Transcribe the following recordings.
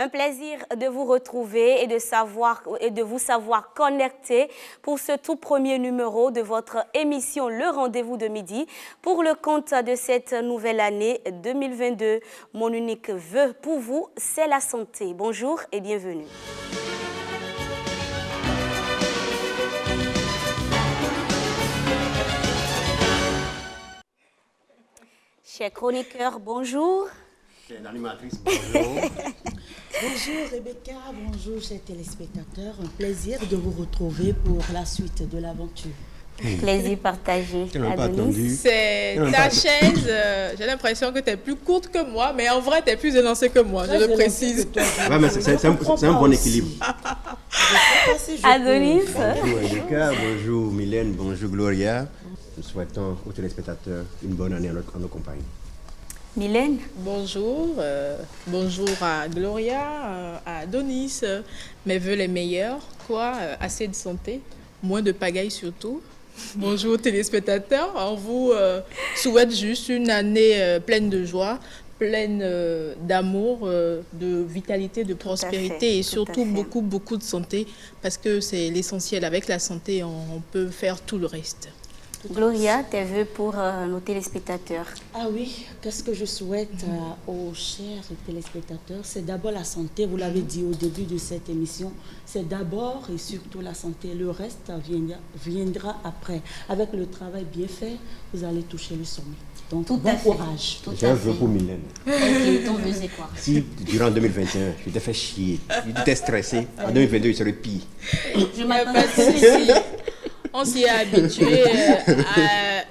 Un plaisir de vous retrouver et de vous savoir connecté pour ce tout premier numéro de votre émission Le Rendez-vous de midi pour le compte de cette nouvelle année 2022. Mon unique vœu pour vous, c'est la santé. Bonjour et bienvenue. Chers chroniqueurs, bonjour. Chère animatrice, bonjour. Bonjour Rebecca, bonjour chers téléspectateurs. Un plaisir de vous retrouver pour la suite de l'aventure. Plaisir partagé. C'est ta chaise. J'ai l'impression que tu es plus courte que moi, mais en vrai, tu es plus élancée que moi, je le précise. Ouais, mais c'est un bon équilibre. Adonis. Bonjour Rebecca, bonjour Mylène, bonjour Gloria. Nous souhaitons aux téléspectateurs une bonne année en nos compagnies. Mylène. Bonjour, bonjour à Gloria, à Adonis. Mes vœux les meilleurs, assez de santé, moins de pagaille surtout. Bonjour aux téléspectateurs, on vous souhaite juste une année pleine de joie, pleine d'amour, de vitalité, de prospérité et surtout beaucoup de santé parce que c'est l'essentiel. Avec la santé, on peut faire tout le reste. Gloria, tes vœux pour nos téléspectateurs. Ah oui, qu'est-ce que je souhaite aux chers téléspectateurs? C'est d'abord la santé, vous l'avez dit au début de cette émission. C'est d'abord et surtout la santé. Le reste viendra après. Avec le travail bien fait, vous allez toucher le sommet. Donc, bon courage. J'ai un vœu pour Mylène. Ok, ton vœu c'est quoi? Si durant 2021, je t'ai fait chier, tu t'es stressé, en 2022, il serait pire. Je m'attends pas de souci. On s'y est habitué.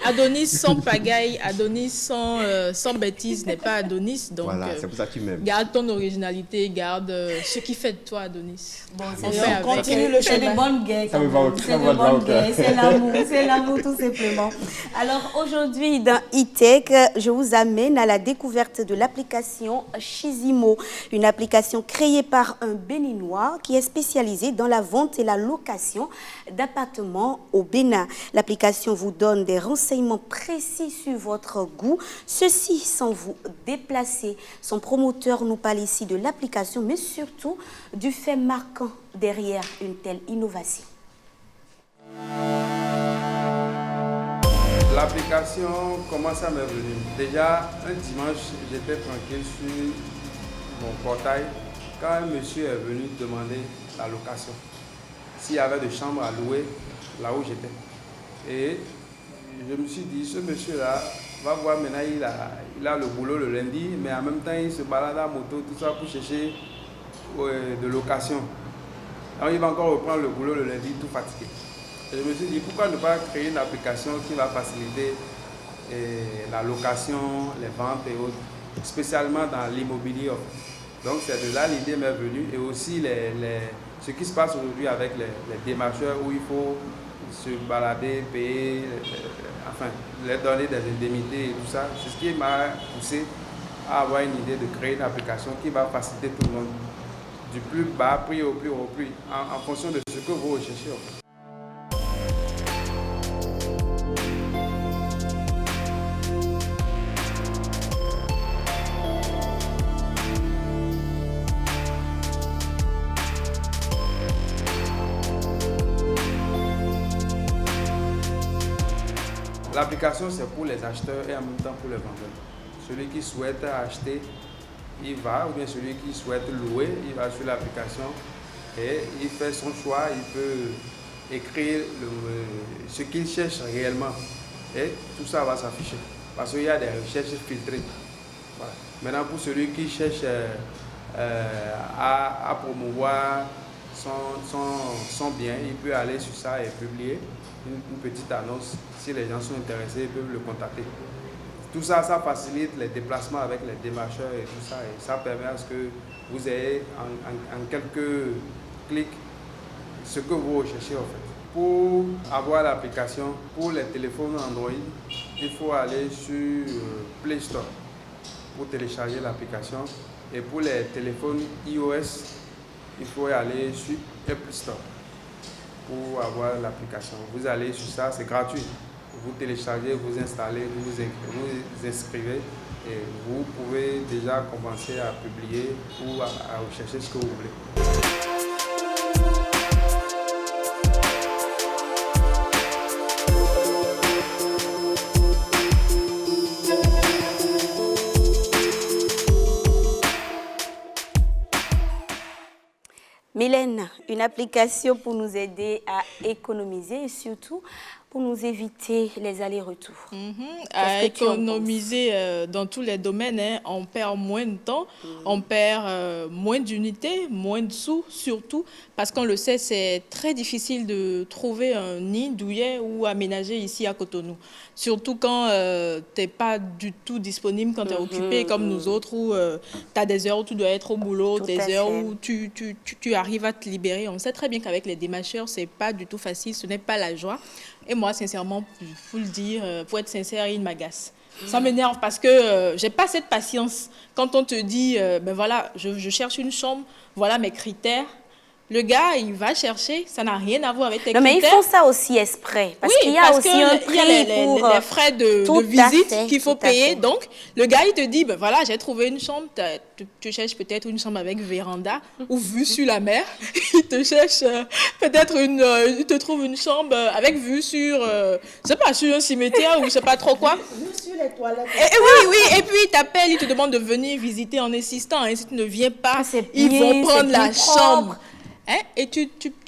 Adonis sans pagaille, Adonis sans bêtises n'est pas Adonis. Donc, voilà, c'est pour ça que tu m'aimes. Garde ton originalité, garde ce qui fait de toi Adonis. Bon, on continue le chemin. C'est de bonnes guerres. Ça me va, C'est de bonnes guerres. C'est l'amour tout simplement. Alors aujourd'hui dans E-Tech, je vous amène à la découverte de l'application Shizimo, une application créée par un Béninois qui est spécialisé dans la vente et la location d'appartements au Bénin. L'application vous donne des renseignements précis sur votre goût, ceci sans vous déplacer. Son promoteur nous parle ici de l'application, mais surtout du fait marquant derrière une telle innovation. L'application, comment ça m'est venu? Déjà, un dimanche, j'étais tranquille sur mon portail quand un monsieur est venu demander la location. S'il y avait des chambres à louer là où j'étais. Et je me suis dit, ce monsieur-là, va voir maintenant, il a le boulot le lundi, mais en même temps, il se balade à moto, tout ça, pour chercher de location. Alors, il va encore reprendre le boulot le lundi, tout fatigué. Et je me suis dit, pourquoi ne pas créer une application qui va faciliter la location, les ventes et autres, spécialement dans l'immobilier. Donc, c'est de là l'idée m'est venue. Et aussi, ce qui se passe aujourd'hui avec les démarcheurs où il faut se balader, payer, leur donner des indemnités et tout ça. C'est ce qui m'a poussé à avoir une idée de créer une application qui va faciliter tout le monde. Du plus bas prix au plus haut prix, en fonction de ce que vous recherchez. L'application, c'est pour les acheteurs et en même temps pour les vendeurs. Celui qui souhaite acheter, il va, ou bien celui qui souhaite louer, il va sur l'application et il fait son choix, il peut écrire ce qu'il cherche réellement et tout ça va s'afficher parce qu'il y a des recherches filtrées. Voilà. Maintenant, pour celui qui cherche à promouvoir son bien, il peut aller sur ça et publier une petite annonce. Si les gens sont intéressés, ils peuvent le contacter. Tout ça, ça facilite les déplacements avec les démarcheurs et tout ça. Et ça permet à ce que vous ayez en quelques clics ce que vous recherchez en fait. Pour avoir l'application, pour les téléphones Android, il faut aller sur Play Store pour télécharger l'application. Et pour les téléphones iOS, il faut aller sur Apple Store pour avoir l'application. Vous allez sur ça, c'est gratuit. vous téléchargez, vous installez, vous inscrivez et vous pouvez déjà commencer à publier ou à rechercher ce que vous voulez. Mylène, une application pour nous aider à économiser et surtout pour nous éviter les allers-retours. À économiser dans tous les domaines, hein, on perd moins de temps, on perd moins d'unités, moins de sous, surtout parce qu'on le sait, c'est très difficile de trouver un nid douillet ou aménager ici à Cotonou. Surtout quand tu n'es pas du tout disponible, quand tu es occupé comme nous autres, où tu as des heures où tu dois être au boulot, des heures où tu arrives à te libérer. On sait très bien qu'avec les démarcheurs, ce n'est pas du tout facile, ce n'est pas la joie. Et moi, sincèrement, il faut le dire, pour être sincère, il m'agace. Ça m'énerve parce que je n'ai pas cette patience. Quand on te dit, ben voilà, je cherche une chambre, voilà mes critères. Le gars, il va chercher, ça n'a rien à voir avec tes critères. Mais ils font ça aussi exprès, parce qu'il y a aussi un prix pour les frais de visite qu'il faut payer. Donc, le gars, il te dit, ben voilà, j'ai trouvé une chambre, tu cherches peut-être une chambre avec véranda ou vue sur la mer. Il te cherche peut-être il te trouve une chambre avec vue sur, je sais pas, sur un cimetière ou je sais pas trop quoi. Vue sur les toilettes. Oui, et puis il t'appelle, il te demande de venir visiter en insistant. Et si tu ne viens pas, ils vont prendre la chambre. Hein? Et tu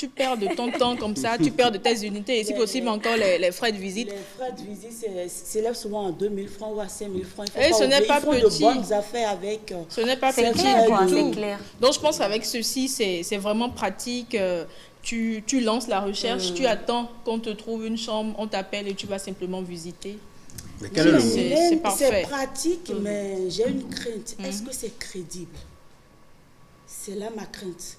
perds de ton temps comme ça, tu perds de tes unités et si possible encore les frais de visite. Les frais de visite s'élèvent souvent à 2 000 francs ou à 5 000 francs. Et ce n'est pas petit. Il faut de bonnes affaires avec... Ce n'est pas petit du tout. Donc je pense qu'avec ceci, c'est vraiment pratique. Tu lances la recherche, tu attends qu'on te trouve une chambre, on t'appelle et tu vas simplement visiter. C'est parfait. C'est pratique, mais j'ai une crainte. Est-ce que c'est crédible? C'est là ma crainte.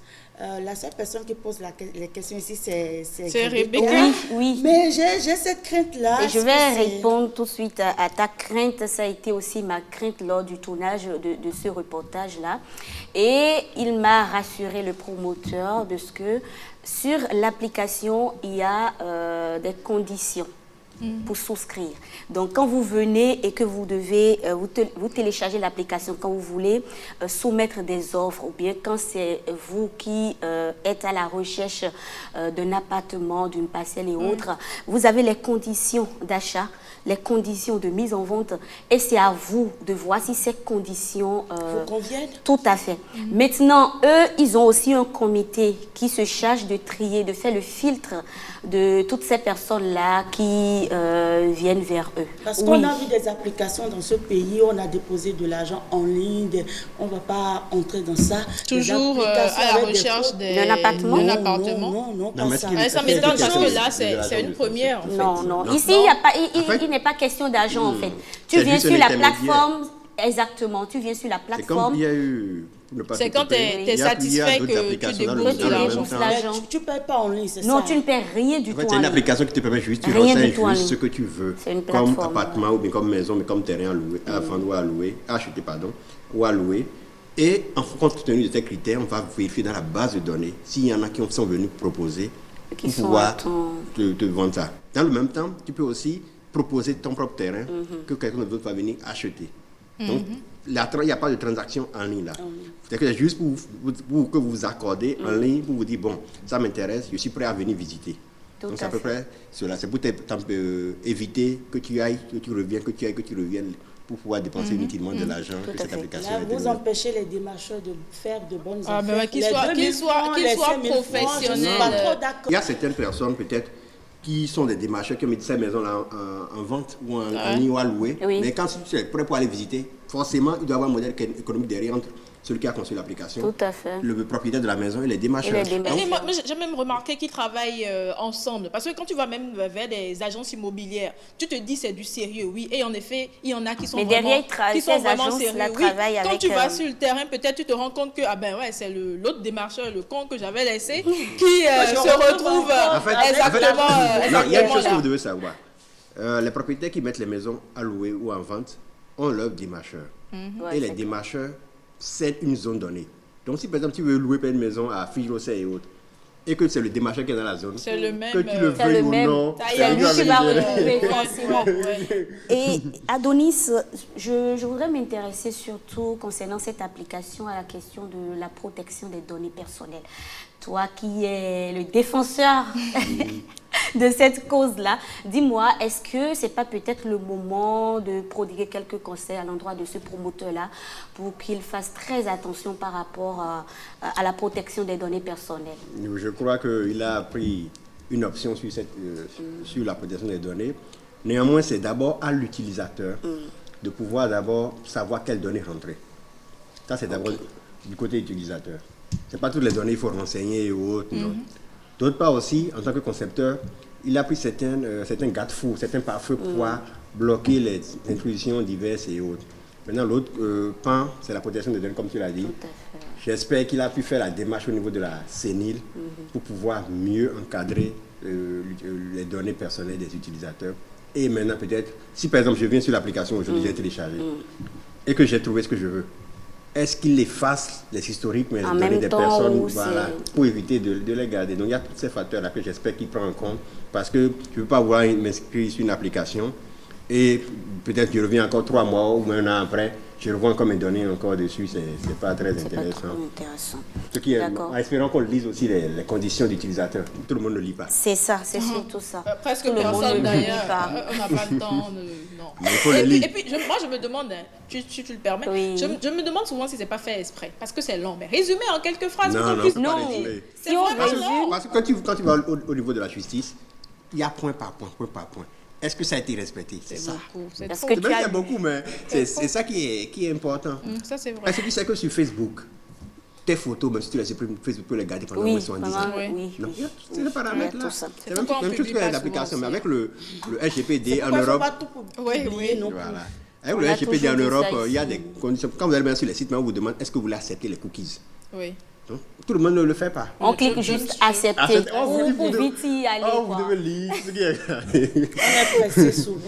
La seule personne qui pose les questions ici, c'est Rebecca. Oui. Mais j'ai cette crainte-là. Et je vais répondre tout de suite à ta crainte. Ça a été aussi ma crainte lors du tournage de ce reportage-là. Et il m'a rassuré, le promoteur, de ce que sur l'application, il y a des conditions pour souscrire. Donc, quand vous venez et que vous devez, vous téléchargez l'application quand vous voulez soumettre des offres ou bien quand c'est vous qui êtes à la recherche d'un appartement, d'une parcelle et autres, vous avez les conditions d'achat, les conditions de mise en vente et c'est à vous de voir si ces conditions vous conviennent. Tout à fait. Maintenant, eux, ils ont aussi un comité qui se charge de trier, de faire le filtre de toutes ces personnes-là qui viennent vers eux. Parce qu'on a vu des applications dans ce pays, on a déposé de l'argent en ligne, on ne va pas entrer dans ça. Toujours à la recherche d'un appartement. Non, pas ça. Ça m'étonne parce que là, c'est une première. En fait. Non. Ici, il n'est pas question d'argent, en fait. Tu viens sur la plateforme, exactement, tu viens sur la plateforme. C'est comme il y a eu... C'est quand tu es satisfait que tu débourses de l'argent. Tu ne payes pas en ligne, c'est ça? Non, tu ne payes rien du tout en ligne. C'est une application qui te permet juste, tu renseignes juste ce que tu veux. Comme appartement ou bien comme maison, mais comme terrain à louer, à vendre ou à louer, acheter, pardon, ou à louer. Et en compte tenu de tes critères, on va vérifier dans la base de données s'il y en a qui sont venus proposer pour pouvoir te vendre ça. Dans le même temps, tu peux aussi proposer ton propre terrain que quelqu'un d'autre va venir acheter. Donc, il n'y a pas de transaction en ligne là. C'est juste pour que vous vous accordez en ligne, pour vous dire, bon, ça m'intéresse, je suis prêt à venir visiter. Donc, c'est à peu près cela. C'est pour éviter que tu ailles, que tu reviennes, que tu ailles, que tu reviennes, pour pouvoir dépenser inutilement de l'argent que cette application là, vous empêchez les démarcheurs de faire de bonnes affaires. Qu'ils soient professionnels. Il y a certaines personnes, peut-être, qui sont des démarcheurs qui ont mis ces maisons-là en vente ou en ligne ou à louer. Mais quand tu es prêt pour aller visiter, forcément, il doit y avoir un modèle économique derrière entre celui qui a conçu l'application, le propriétaire de la maison et les démarcheurs. J'ai même remarqué qu'ils travaillent ensemble. Parce que quand tu vas même vers des agences immobilières, tu te dis c'est du sérieux, oui. Et en effet, il y en a qui sont vraiment sérieux. Quand tu vas sur le terrain, peut-être tu te rends compte que c'est l'autre démarcheur, le con que j'avais laissé, qui se retrouve exactement. Il y a une chose que vous devez savoir. Les propriétaires qui mettent les maisons à louer ou en vente ont leurs démarcheurs. Et les démarcheurs, c'est une zone donnée. Donc, si par exemple tu veux louer une maison à Fijose et autres, et que c'est le démarcheur qui est dans la zone, c'est le même, que tu le veuilles ou non, c'est lui qui va retrouver forcément. Et Adonis, je voudrais m'intéresser surtout concernant cette application à la question de la protection des données personnelles. Toi qui es le défenseur de cette cause-là, dis-moi, est-ce que ce n'est pas peut-être le moment de prodiguer quelques conseils à l'endroit de ce promoteur-là pour qu'il fasse très attention par rapport à la protection des données personnelles? Je crois qu'il a pris une option sur, sur la protection des données. Néanmoins, c'est d'abord à l'utilisateur de pouvoir d'abord savoir quelles données rentrer. Ça, c'est d'abord du côté utilisateur. Ce n'est pas toutes les données qu'il faut renseigner ou autre, non. D'autre part aussi, en tant que concepteur, il a pris certains garde-fous, certains pare-feux pour pouvoir bloquer les intrusions diverses et autres. Maintenant, l'autre pan, c'est la protection des données, comme tu l'as dit. J'espère qu'il a pu faire la démarche au niveau de la CNIL pour pouvoir mieux encadrer les données personnelles des utilisateurs. Et maintenant, peut-être, si par exemple je viens sur l'application aujourd'hui, j'ai téléchargé et que j'ai trouvé ce que je veux, est-ce qu'il efface les historiques, mais les données des personnes, voilà, pour éviter de les garder. Donc il y a tous ces facteurs-là que j'espère qu'il prend en compte, parce que je ne veux pas voir m'inscrire sur une application et peut-être que je reviens encore 3 mois ou un an après, je revois encore mes données encore dessus, c'est pas très intéressant. Ce qui est, en espérant qu'on lise aussi les conditions d'utilisateur. Tout le monde ne lit pas. C'est ça, c'est surtout ça. Presque personne d'ailleurs, on n'a pas le temps. Non. Et puis moi je me demande, tu le permets, je me demande souvent si c'est pas fait exprès, parce que c'est long. Mais résumé en quelques phrases. Non, c'est vraiment long. Parce que quand tu vas au niveau de la justice, il y a point par point, point par point. Est-ce que ça a été respecté? C'est ça. C'est beaucoup, mais c'est ça qui est important. Ça, c'est vrai. Est-ce que tu sais que sur Facebook, tes photos, même si tu les supprimes, Facebook peut les garder pendant moins de 70 ans. Non, c'est le paramètre là. C'est même chose que l'application, mais avec le RGPD en Europe. Voilà. Avec le RGPD en Europe, il y a des conditions. Quand vous allez bien sur les sites, on vous demande est-ce que vous voulez accepter les cookies? Oui. Donc, tout le monde ne le fait pas. On clique juste accepter. Vous vite y aller. Vous devez lire ce qui est. On est pressé souvent.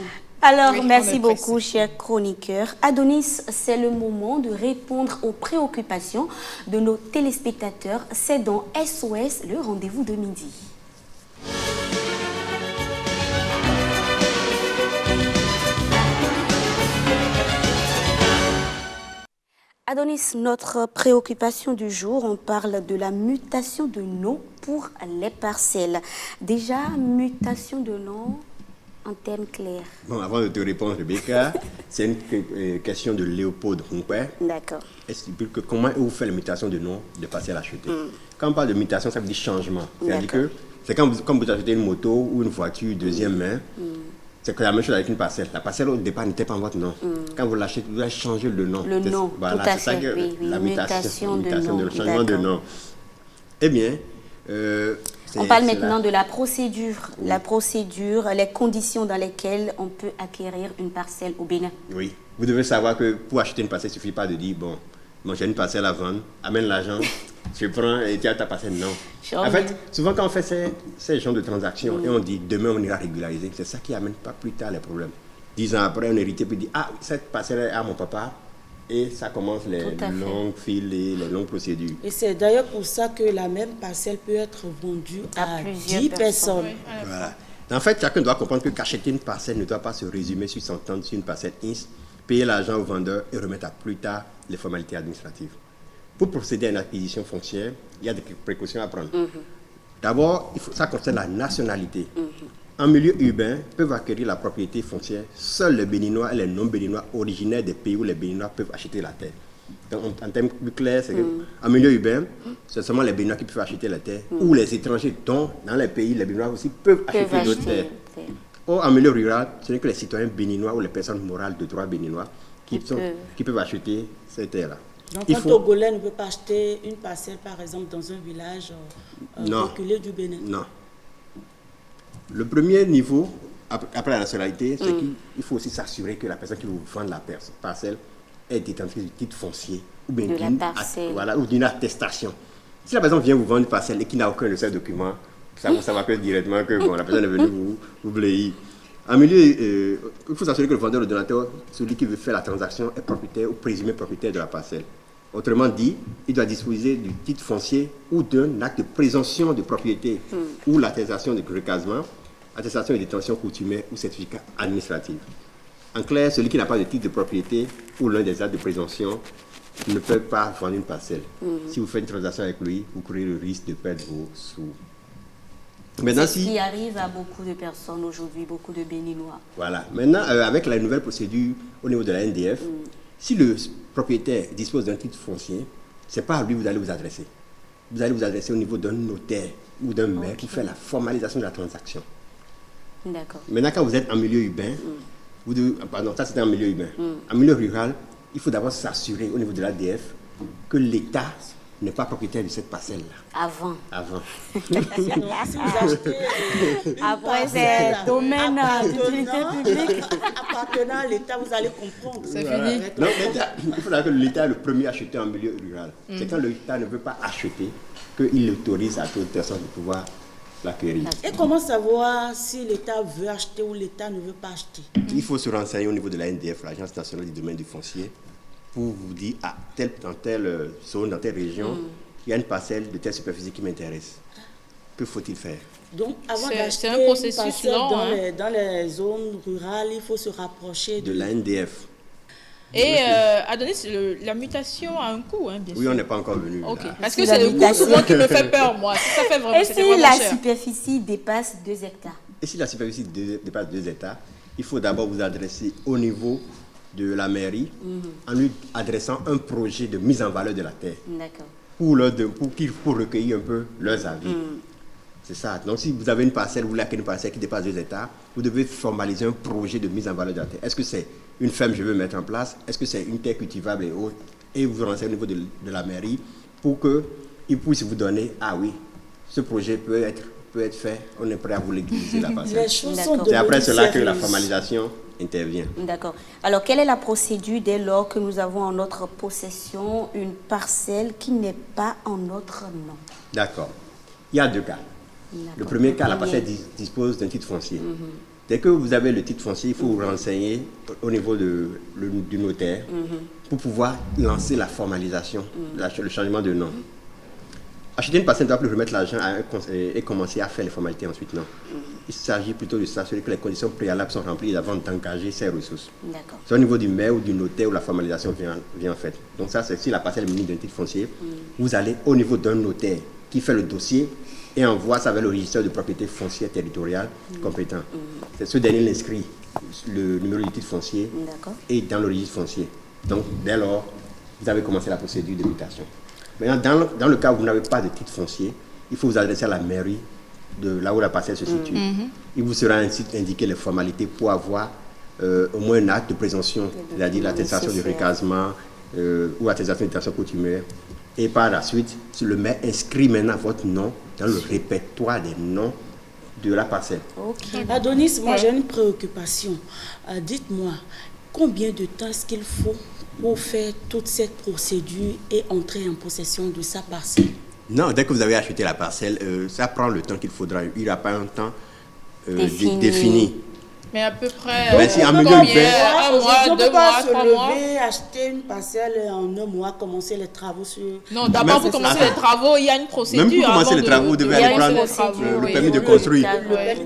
Alors, merci beaucoup, chers chroniqueurs. Adonis, c'est le moment de répondre aux préoccupations de nos téléspectateurs. C'est dans SOS, le rendez-vous de midi. Adonis, notre préoccupation du jour, on parle de la mutation de nom pour les parcelles. Déjà, mutation de nom en termes clairs. Bon, avant de te répondre, Rebecca, c'est une question de Léopold Humpert. D'accord. Explique que comment vous faites la mutation de nom de parcelle achetée. Quand on parle de mutation, ça veut dire changement. C'est-à-dire que c'est quand vous achetez une moto ou une voiture deuxième main. C'est la même chose avec une parcelle. La parcelle au départ n'était pas en votre nom. Quand vous l'achetez, vous devez changer le nom. Le nom, voilà, tout à fait. La mutation de nom. Le changement de nom. Eh bien, on parle maintenant de la procédure. Oui. La procédure, les conditions dans lesquelles on peut acquérir une parcelle au Bénin. Oui. Vous devez savoir que pour acheter une parcelle, il ne suffit pas de dire, bon, j'ai une parcelle à vendre, amène l'argent, je prends et tu as ta parcelle. Non. En fait, souvent quand on fait ces genres de transactions et on dit demain on ira régulariser, c'est ça qui amène pas plus tard les problèmes. 10 ans après, un héritier peut dire cette parcelle est à mon papa et ça commence les longues files et les longues procédures. Et c'est d'ailleurs pour ça que la même parcelle peut être vendue à 10 personnes. Voilà. En fait, chacun doit comprendre que qu'acheter une parcelle ne doit pas se résumer sur s'entendre sur une parcelle INS, payer l'argent au vendeur et remettre à plus tard les formalités administratives. Pour procéder à une acquisition foncière, il y a des précautions à prendre. D'abord, ça concerne la nationalité. En milieu urbain, peuvent acquérir la propriété foncière seuls les Béninois et les non-Béninois originaires des pays où les Béninois peuvent acheter la terre. Donc, en termes plus clairs, c'est qu'en milieu urbain, c'est seulement les Béninois qui peuvent acheter la terre ou les étrangers, dont dans les pays, les Béninois aussi peuvent acheter d'autres terres. Or, en milieu rural, ce n'est que les citoyens béninois ou les personnes morales de droit béninois qui peuvent acheter ces terres-là. Donc, un Togolais ne peut pas acheter une parcelle, par exemple, dans un village reculé du Bénin. Non. Le premier niveau, après la nationalité, c'est qu'il faut aussi s'assurer que la personne qui vous vend la parcelle est détentrice du titre foncier ou bien d'une attestation. Si la personne vient vous vendre une parcelle et qui n'a aucun de ces documents, ça vous savoir que directement que la personne est venue vous blayer. En milieu, il faut s'assurer que le vendeur, le donateur, celui qui veut faire la transaction, est propriétaire ou présumé propriétaire de la parcelle. Autrement dit, il doit disposer du titre foncier ou d'un acte de présomption de propriété ou l'attestation de recasement, attestation de détention coutumière ou certificat administratif. En clair, celui qui n'a pas de titre de propriété ou l'un des actes de présomption ne peut pas vendre une parcelle. Si vous faites une transaction avec lui, vous courez le risque de perdre vos sous. C'est ce qui arrive à beaucoup de personnes aujourd'hui, beaucoup de Béninois. Voilà. Maintenant, avec la nouvelle procédure au niveau de la NDF, si le propriétaire dispose d'un titre foncier, ce n'est pas à lui que vous allez vous adresser. Vous allez vous adresser au niveau d'un notaire ou d'un maire qui fait la formalisation de la transaction. D'accord. Maintenant, quand vous êtes en milieu urbain, pardon, ça c'était en milieu urbain. En milieu rural, il faut d'abord s'assurer au niveau de l'ADF que l'État n'est pas propriétaire de cette parcelle-là. Avant. Après, c'est domaine d'utilité publique. Appartenant à l'État, vous allez comprendre. C'est fini. Non, il faut que l'État est le premier à acheter en milieu rural. C'est quand l'État ne veut pas acheter qu'il autorise à toute personne de pouvoir l'acquérir. Et comment savoir si l'État veut acheter ou l'État ne veut pas acheter? Il faut se renseigner au niveau de la NDF, l'Agence nationale du domaine du foncier, pour vous dire, dans telle zone, dans telle région, il y a une parcelle de telle superficie qui m'intéresse. Que faut-il faire? Donc, avant d'acheter un processus long, dans les zones rurales, il faut se rapprocher de la NDF. Et Adonis, la mutation a un coût, bien sûr. Oui, on n'est pas encore venu. Okay. Parce que c'est le coût souvent qui me fait peur, moi. Si ça fait vraiment, et si la superficie dépasse 2 hectares? Et si la superficie dépasse 2 hectares, il faut d'abord vous adresser au niveau de la mairie en lui adressant un projet de mise en valeur de la terre. D'accord. Pour recueillir un peu leurs avis. C'est ça. Donc, si vous avez une parcelle, vous voulez acquérir une parcelle qui dépasse 2 hectares, vous devez formaliser un projet de mise en valeur de la terre. Est-ce que c'est une ferme que je veux mettre en place? Est-ce que c'est une terre cultivable et autres? Et vous vous renseignez au niveau de la mairie pour qu'ils puissent vous donner, ah oui, ce projet peut être fait, on est prêt à vous légaliser la parcelle. C'est après cela que la formalisation intervient. D'accord. Alors, quelle est la procédure dès lors que nous avons en notre possession une parcelle qui n'est pas en notre nom? D'accord. Il y a 2 cas. Le premier cas, la parcelle dispose d'un titre foncier. Dès que vous avez le titre foncier, il faut vous renseigner au niveau du notaire pour pouvoir lancer la formalisation, le changement de nom. Acheter une parcelle ne doit plus remettre l'argent et commencer à faire les formalités ensuite, non. Il s'agit plutôt de s'assurer que les conditions préalables sont remplies avant d'engager ces ressources. C'est au niveau du maire ou du notaire où la formalisation vient en fait. Donc ça, c'est si la parcelle est munie d'un titre foncier, vous allez au niveau d'un notaire qui fait le dossier et envoie ça vers le registre de propriété foncière territoriale compétent. C'est ce dernier l'inscrit, le numéro du titre foncier et dans le registre foncier. Donc dès lors, vous avez commencé la procédure de mutation. Maintenant, dans le cas où vous n'avez pas de titre foncier, il faut vous adresser à la mairie de là où la parcelle se situe. Il vous sera ainsi indiqué les formalités pour avoir au moins un acte de présomption, c'est-à-dire l'attestation de recasement ou l'attestation de détention coutumière. Et par la suite, le maire inscrit maintenant votre nom dans le répertoire des noms de la parcelle. Adonis, moi j'ai une préoccupation. Dites-moi, combien de temps est-ce qu'il faut pour faire toute cette procédure et entrer en possession de sa parcelle? Non, dès que vous avez acheté la parcelle, ça prend le temps qu'il faudra. Il n'y a pas un temps défini. Mais à peu près, un mois, 2 mois, 3 mois. Acheter une parcelle en 1 mois, commencer les travaux sur... Non, d'abord vous commencez les travaux, il y a une procédure. Même pour commencer les travaux, vous devez aller prendre le permis de construire.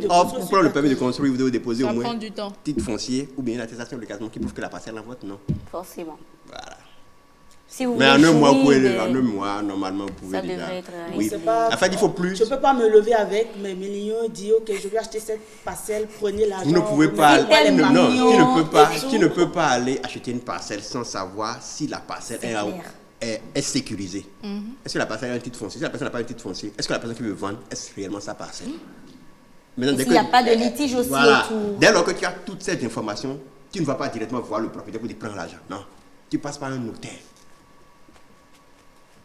Pour prendre le permis de construire, vous devez déposer au moins un titre foncier ou bien une attestation de recasement qui prouve que la parcelle est en votre nom. Forcément. Voilà. Si vous mais en 1 mois, en 1 mois, normalement, vous pouvez déjà... Ça devrait être... Oui. En fait, il faut plus... Je ne peux pas me lever avec mes millions et dire, ok, je vais acheter cette parcelle, prenez l'argent. Vous ne pouvez pas... Tu ne peux pas aller acheter une parcelle sans savoir si la parcelle est sécurisée. Est-ce que la parcelle a un titre foncier? Si la personne n'a pas un titre foncier, est-ce que la personne qui veut vendre, est-ce réellement sa parcelle? S'il n'y a pas de litige aussi autour... Dès lors que tu as toutes ces informations, tu ne vas pas directement voir le propriétaire pour dire prends l'argent. Non. Tu passes par un notaire.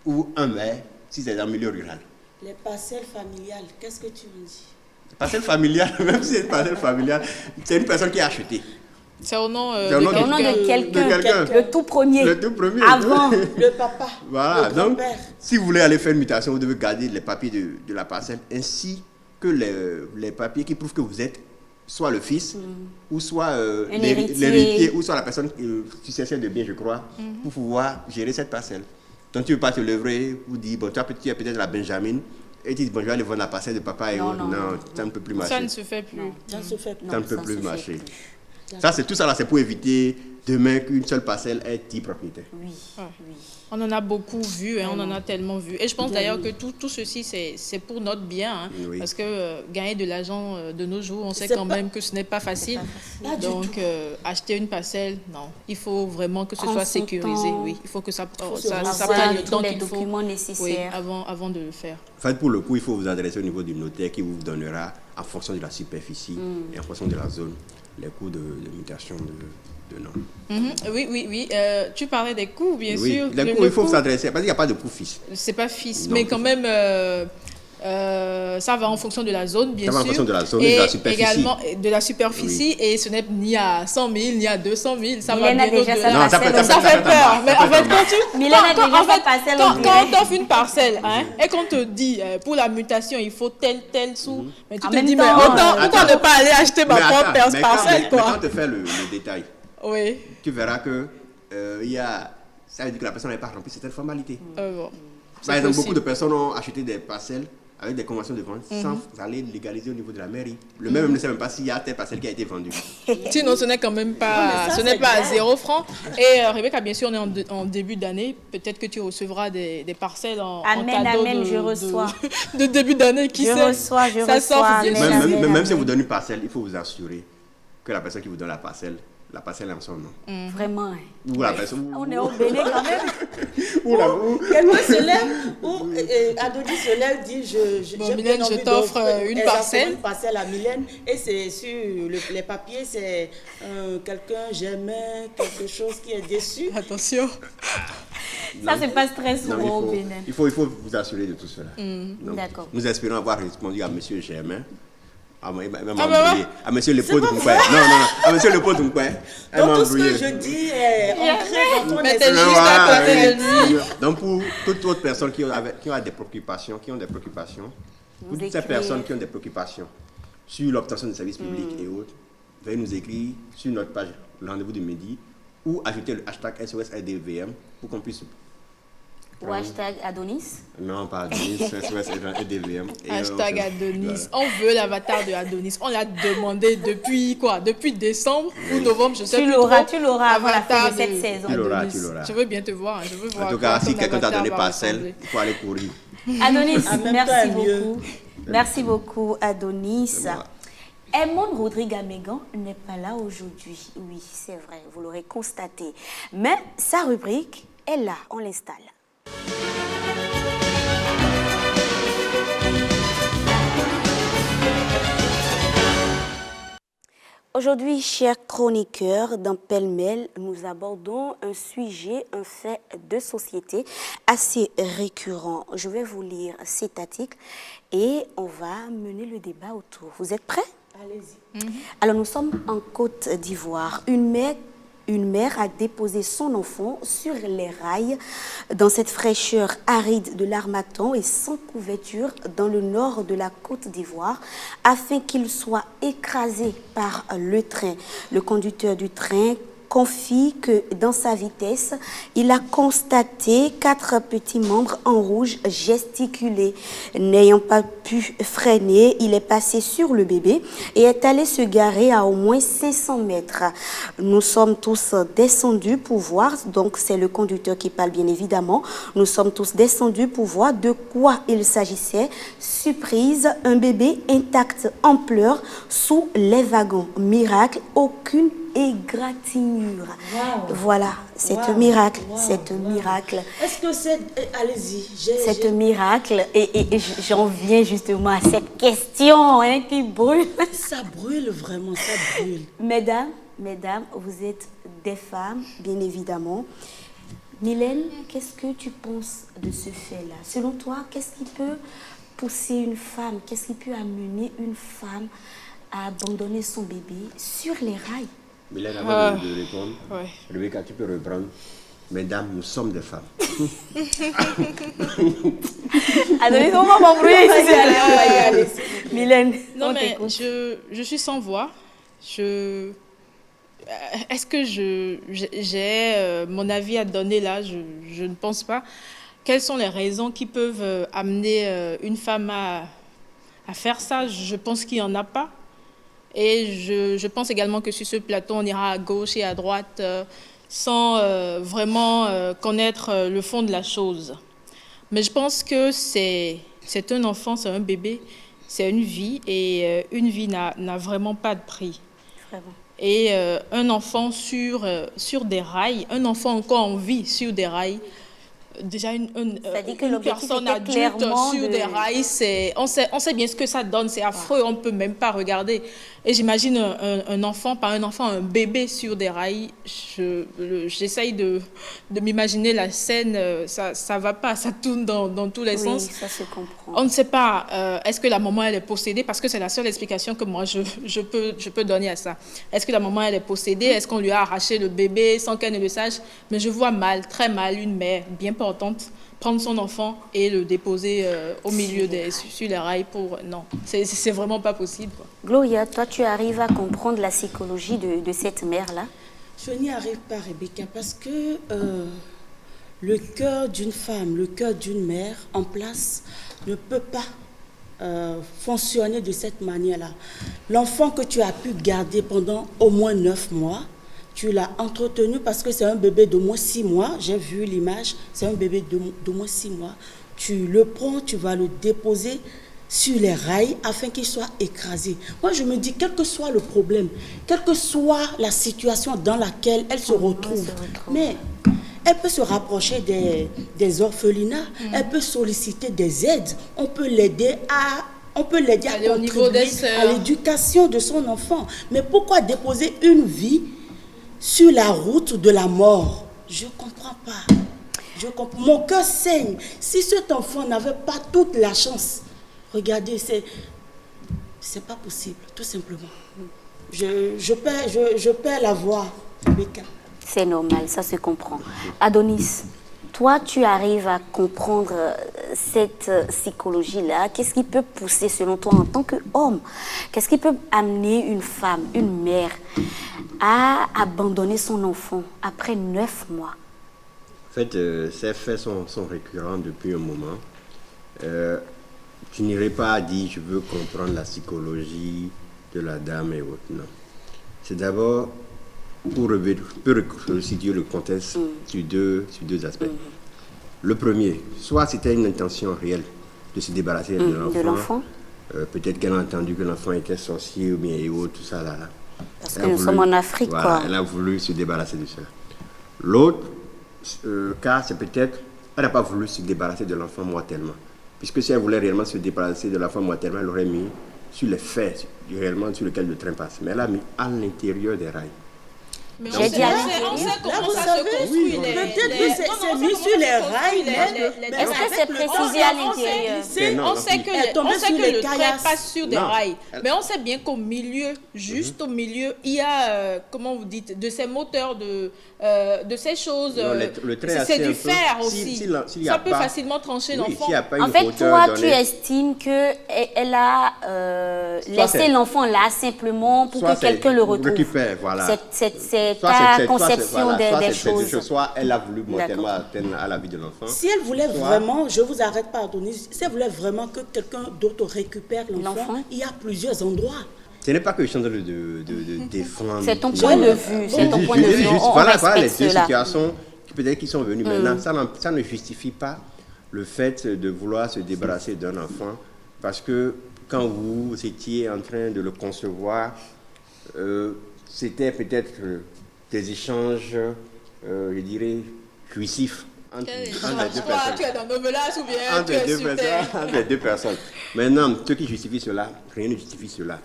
Ou un maire, si c'est dans le milieu rural. Les parcelles familiales, qu'est-ce que tu me dis? Les parcelles familiales, même si c'est une parcelle familiale, c'est une personne qui a acheté. C'est au nom de quelqu'un. Le tout premier. Le tout premier. Avant. Le papa. Voilà. Donc, si vous voulez aller faire une mutation, vous devez garder les papiers de la parcelle ainsi que les papiers qui prouvent que vous êtes soit le fils, ou soit l'héritier, ou soit la personne successeur de bien, je crois, pour pouvoir gérer cette parcelle. Donc, tu ne veux pas te lever pour dire, bon, toi, tu es peut-être la Benjamin, et tu dis, bon, je vais aller voir la parcelle de papa et autres. Non, ça ne peut plus marcher. Ça ne se fait plus. Ça ne se fait plus. Ça ne peut plus marcher. Ça, c'est tout ça, là, c'est pour éviter demain qu'une seule parcelle ait 10 propriétaires. Oui, Ouais. oui. On en a beaucoup vu, hein, on en a tellement vu. Et je pense d'ailleurs que tout ceci, c'est pour notre bien. Hein, Oui. Parce que gagner de l'argent de nos jours, on sait C'est quand pas- même que ce n'est pas facile. Pas du Donc, tout. acheter une parcelle, non. Il faut vraiment que ce Prendre soit son sécurisé. temps. Oui, il faut que ça Avoir prenne le tous temps les qu'il faut. documents Oui, nécessaires. avant de le faire. En fait, pour le coup, il faut vous adresser au niveau du notaire qui vous donnera, en fonction de la superficie et en fonction de la zone, les coûts de mutation de nom. Oui. Tu parlais des coûts, bien Oui, sûr. les coûts, il faut vous adresser, parce qu'il n'y a pas de coût fixe. C'est pas fixe, Non, mais quand même, ça va en fonction de la zone, bien Ça sûr. va en fonction de la zone et de la superficie. Également de la superficie, et ce n'est ni à 100 000, ni à 200 000. Ça Mylène va a bien déjà au-delà. sa Non, ça parcelle peut- au ça Ça peut- fait direct. peur. Mais en fait, quand tu. Mylène a déjà en sa fait, parcelle quand au direct. on offre une parcelle, hein, et qu'on te dit, pour la mutation, il faut tel sou, mais tu En te même dis, temps, mais autant, pourquoi attends. ne pas aller acheter ma Mais propre attends, mais parcelle, quand quoi. tu fais le détail, Oui. tu verras que il y a, ça veut dire que la personne n'a pas rempli certaines formalités. Bon. Par exemple, beaucoup possible. de personnes ont acheté des parcelles avec des conventions de vente sans aller légaliser au niveau de la mairie. Le maire ne sait même pas s'il y a telle parcelle qui a été vendue. Sinon, ce n'est quand même pas, Non, mais ça, ce n'est c'est pas à grave. 0 francs. Et Rebecca, bien sûr, on est en début d'année. Peut-être que tu recevras des parcelles en Amen, cadeau amen, je reçois. de début d'année. Qui Je sait? reçois, je Ça sort reçois. bien Amen, sûr. amen, Même si amen. vous donnez une parcelle, il faut vous assurer que la personne qui vous donne la parcelle est en son nom. Vraiment. hein. Ou la personne. On est au Bénin quand même. Quelqu'un se lève, ou Adonis se lève, dit Bon, j'ai Mylène, bien je envie t'offre d'offrir une exactement parcelle. une parcelle à Mylène, et c'est sur les papiers, c'est quelqu'un j'aimais, quelque chose qui est déçu. Attention. Ça se passe très Non, souvent au Bénin. il faut vous assurer de tout cela. Donc, D'accord. nous espérons avoir répondu à M. Germain. À ouais? à monsieur le pot de Moukwé. Non, à monsieur le pot de Moukwé. Donc tout ce que je dis est ancré dans ton Mais t'es esprit. juste à côté de lui. Donc pour toute autre personne qui ont des préoccupations, pour toutes ces écrivez. personnes qui ont des préoccupations sur l'obtention de services publics et autres, veuillez nous écrire sur notre page Le Rendez-vous du Midi ou ajouter le hashtag SOSLDVM pour qu'on puisse. Ou hashtag Adonis. Non, pas Adonis, SOSLDVM. Hashtag Adonis. On veut l'avatar de Adonis. On l'a demandé depuis quoi? Depuis décembre ou novembre, je sais Tu plus l'auras, trop. tu l'auras avant la fin Avatar de cette saison. Tu l'auras, Adonis. tu l'auras. Je veux bien te voir. Je veux voir En tout à quoi cas, si ton quelqu'un t'a avatar donné va parcelle, ressembler. il faut aller courir. Adonis, En même temps, merci est mieux. beaucoup. Merci beaucoup, Adonis. C'est moi. Edmond Rodrigue Amégan n'est pas là aujourd'hui. Oui, c'est vrai, vous l'aurez constaté. Mais sa rubrique est là, on l'installe. Aujourd'hui, chers chroniqueurs, dans Pêle-mêle, nous abordons un sujet, un fait de société assez récurrent. Je vais vous lire cet article et on va mener le débat autour. Vous êtes prêts? Allez-y. Alors, nous sommes en Côte d'Ivoire. Une mère a déposé son enfant sur les rails dans cette fraîcheur aride de l'Harmattan et sans couverture dans le nord de la Côte d'Ivoire afin qu'il soit écrasé par le train. Le conducteur du train confie que dans sa vitesse, il a constaté 4 petits membres en rouge gesticuler. N'ayant pas pu freiner, il est passé sur le bébé et est allé se garer à au moins 500 mètres. Nous sommes tous descendus pour voir, donc c'est le conducteur qui parle bien évidemment, nous sommes tous descendus pour voir de quoi il s'agissait. Surprise, un bébé intact en pleurs sous les wagons. Miracle, aucune égratignure. Wow. Voilà, c'est un Wow. miracle, Wow. c'est un Wow. miracle. Est-ce que c'est... Allez-y. C'est un miracle et j'en viens justement à cette question hein, qui brûle. Ça brûle vraiment, ça brûle. Mesdames, vous êtes des femmes, bien évidemment. Mylène, qu'est-ce que tu penses de ce fait-là? Selon toi, qu'est-ce qui peut pousser une femme, qu'est-ce qui peut amener une femme à abandonner son bébé sur les rails? Mylène, avant de répondre, Ouais. Rebecca, tu peux reprendre. Mesdames, nous sommes des femmes. Adonis, on va m'embrouiller ici. Mylène, Non, on mais t'écoute. je suis sans voix. Est-ce que j'ai mon avis à donner là? Je ne pense pas. quelles sont les raisons qui peuvent amener une femme à faire ça? Je pense qu'il n'y en a pas. Et je pense également que sur ce plateau, on ira à gauche et à droite sans vraiment connaître le fond de la chose. Mais je pense que c'est un enfant, c'est un bébé, c'est une vie, et une vie n'a vraiment pas de prix. Vraiment. Et un enfant sur des rails, un enfant encore en vie sur des rails, déjà une personne adulte sur des rails, on sait bien ce que ça donne, c'est affreux, on ne peut même pas regarder. Et j'imagine un enfant, pas un enfant, un bébé sur des rails, j'essaye de m'imaginer la scène, ça va pas, ça tourne dans tous les sens. Ça se comprend. On ne sait pas, est-ce que la maman elle est possédée, parce que c'est la seule explication que moi je peux donner à ça. Est-ce que la maman elle est possédée, est-ce qu'on lui a arraché le bébé sans qu'elle ne le sache? Mais je vois mal, très mal, une mère bien portante prendre son enfant et le déposer au milieu sur les rails pour... Non, c'est vraiment pas possible, quoi. Gloria, toi, tu arrives à comprendre la psychologie de cette mère-là? Je n'y arrive pas, Rebecca, parce que le cœur d'une femme, le cœur d'une mère en place ne peut pas fonctionner de cette manière-là. L'enfant que tu as pu garder pendant au moins 9 mois, tu l'as entretenu parce que c'est un bébé de moins 6 mois. J'ai vu l'image, c'est un bébé de moins 6 mois. Tu le prends, tu vas le déposer sur les rails afin qu'il soit écrasé. Moi, je me dis, quel que soit le problème, quelle que soit la situation dans laquelle elle se retrouve, mais elle peut se rapprocher des orphelinats, elle peut solliciter des aides, on peut l'aider à contribuer à l'éducation de son enfant. Mais pourquoi déposer une vie sur la route de la mort? Je ne comprends pas. Mon cœur saigne. Si cet enfant n'avait pas toute la chance, regardez, c'est pas possible, tout simplement. Je perds la voix, Rebecca. C'est normal, ça se comprend. Adonis, toi, tu arrives à comprendre cette psychologie-là. Qu'est-ce qui peut pousser, selon toi, en tant qu'homme, qu'est-ce qui peut amener une femme, une mère, à abandonner son enfant après 9 mois? En fait, ces faits sont récurrents depuis un moment. Tu n'irais pas à dire je veux comprendre la psychologie de la dame et autres. Non. C'est d'abord pour resituer le contexte sur deux aspects. Le premier, soit c'était une intention réelle de se débarrasser de l'enfant. Peut-être qu'elle a entendu que l'enfant était sorcier ou bien et autres, tout ça là. Parce que nous sommes en Afrique, voilà, quoi. Elle a voulu se débarrasser de ça. L'autre cas, c'est peut-être elle n'a pas voulu se débarrasser de l'enfant mortellement. Puisque si elle voulait réellement se débarrasser de l'enfant mortellement, elle l'aurait mis sur les faits, réellement sur lesquels le train passe. Mais elle l'a mis à l'intérieur des rails. Mais on sait comment ça se construit. Peut-être que c'est mis sur les rails. Est-ce que c'est précisé à l'intérieur? On sait que le train passe sur des rails. Mais on sait bien qu'au milieu, juste au milieu, il y a, comment vous dites, de ces moteurs, de ces choses. C'est du fer aussi. Ça peut facilement trancher l'enfant. En fait, toi, tu estimes qu'elle a laissé l'enfant là simplement pour que quelqu'un le retrouve. Récupère, voilà. C'est ta conception des choses. Soit elle a voulu mortellement atteindre à la vie de l'enfant. Si elle voulait vraiment, je vous arrête pas, Adonis, si elle voulait vraiment que quelqu'un d'autre récupère l'enfant, il y a plusieurs endroits. Ce n'est pas que je suis en train de défendre. C'est ton point de vue. C'est ton point de vue. Voilà les deux situations peut-être qui sont venues maintenant. Ça ne justifie pas le fait de vouloir se débarrasser d'un enfant. Parce que quand vous étiez en train de le concevoir, c'était peut-être des échanges, je dirais, jouissifs entre les deux personnes. Tu es dans nos menaces ou bien tu es sur terre. Entre les deux personnes. Maintenant, ce qui justifie cela, rien ne justifie cela.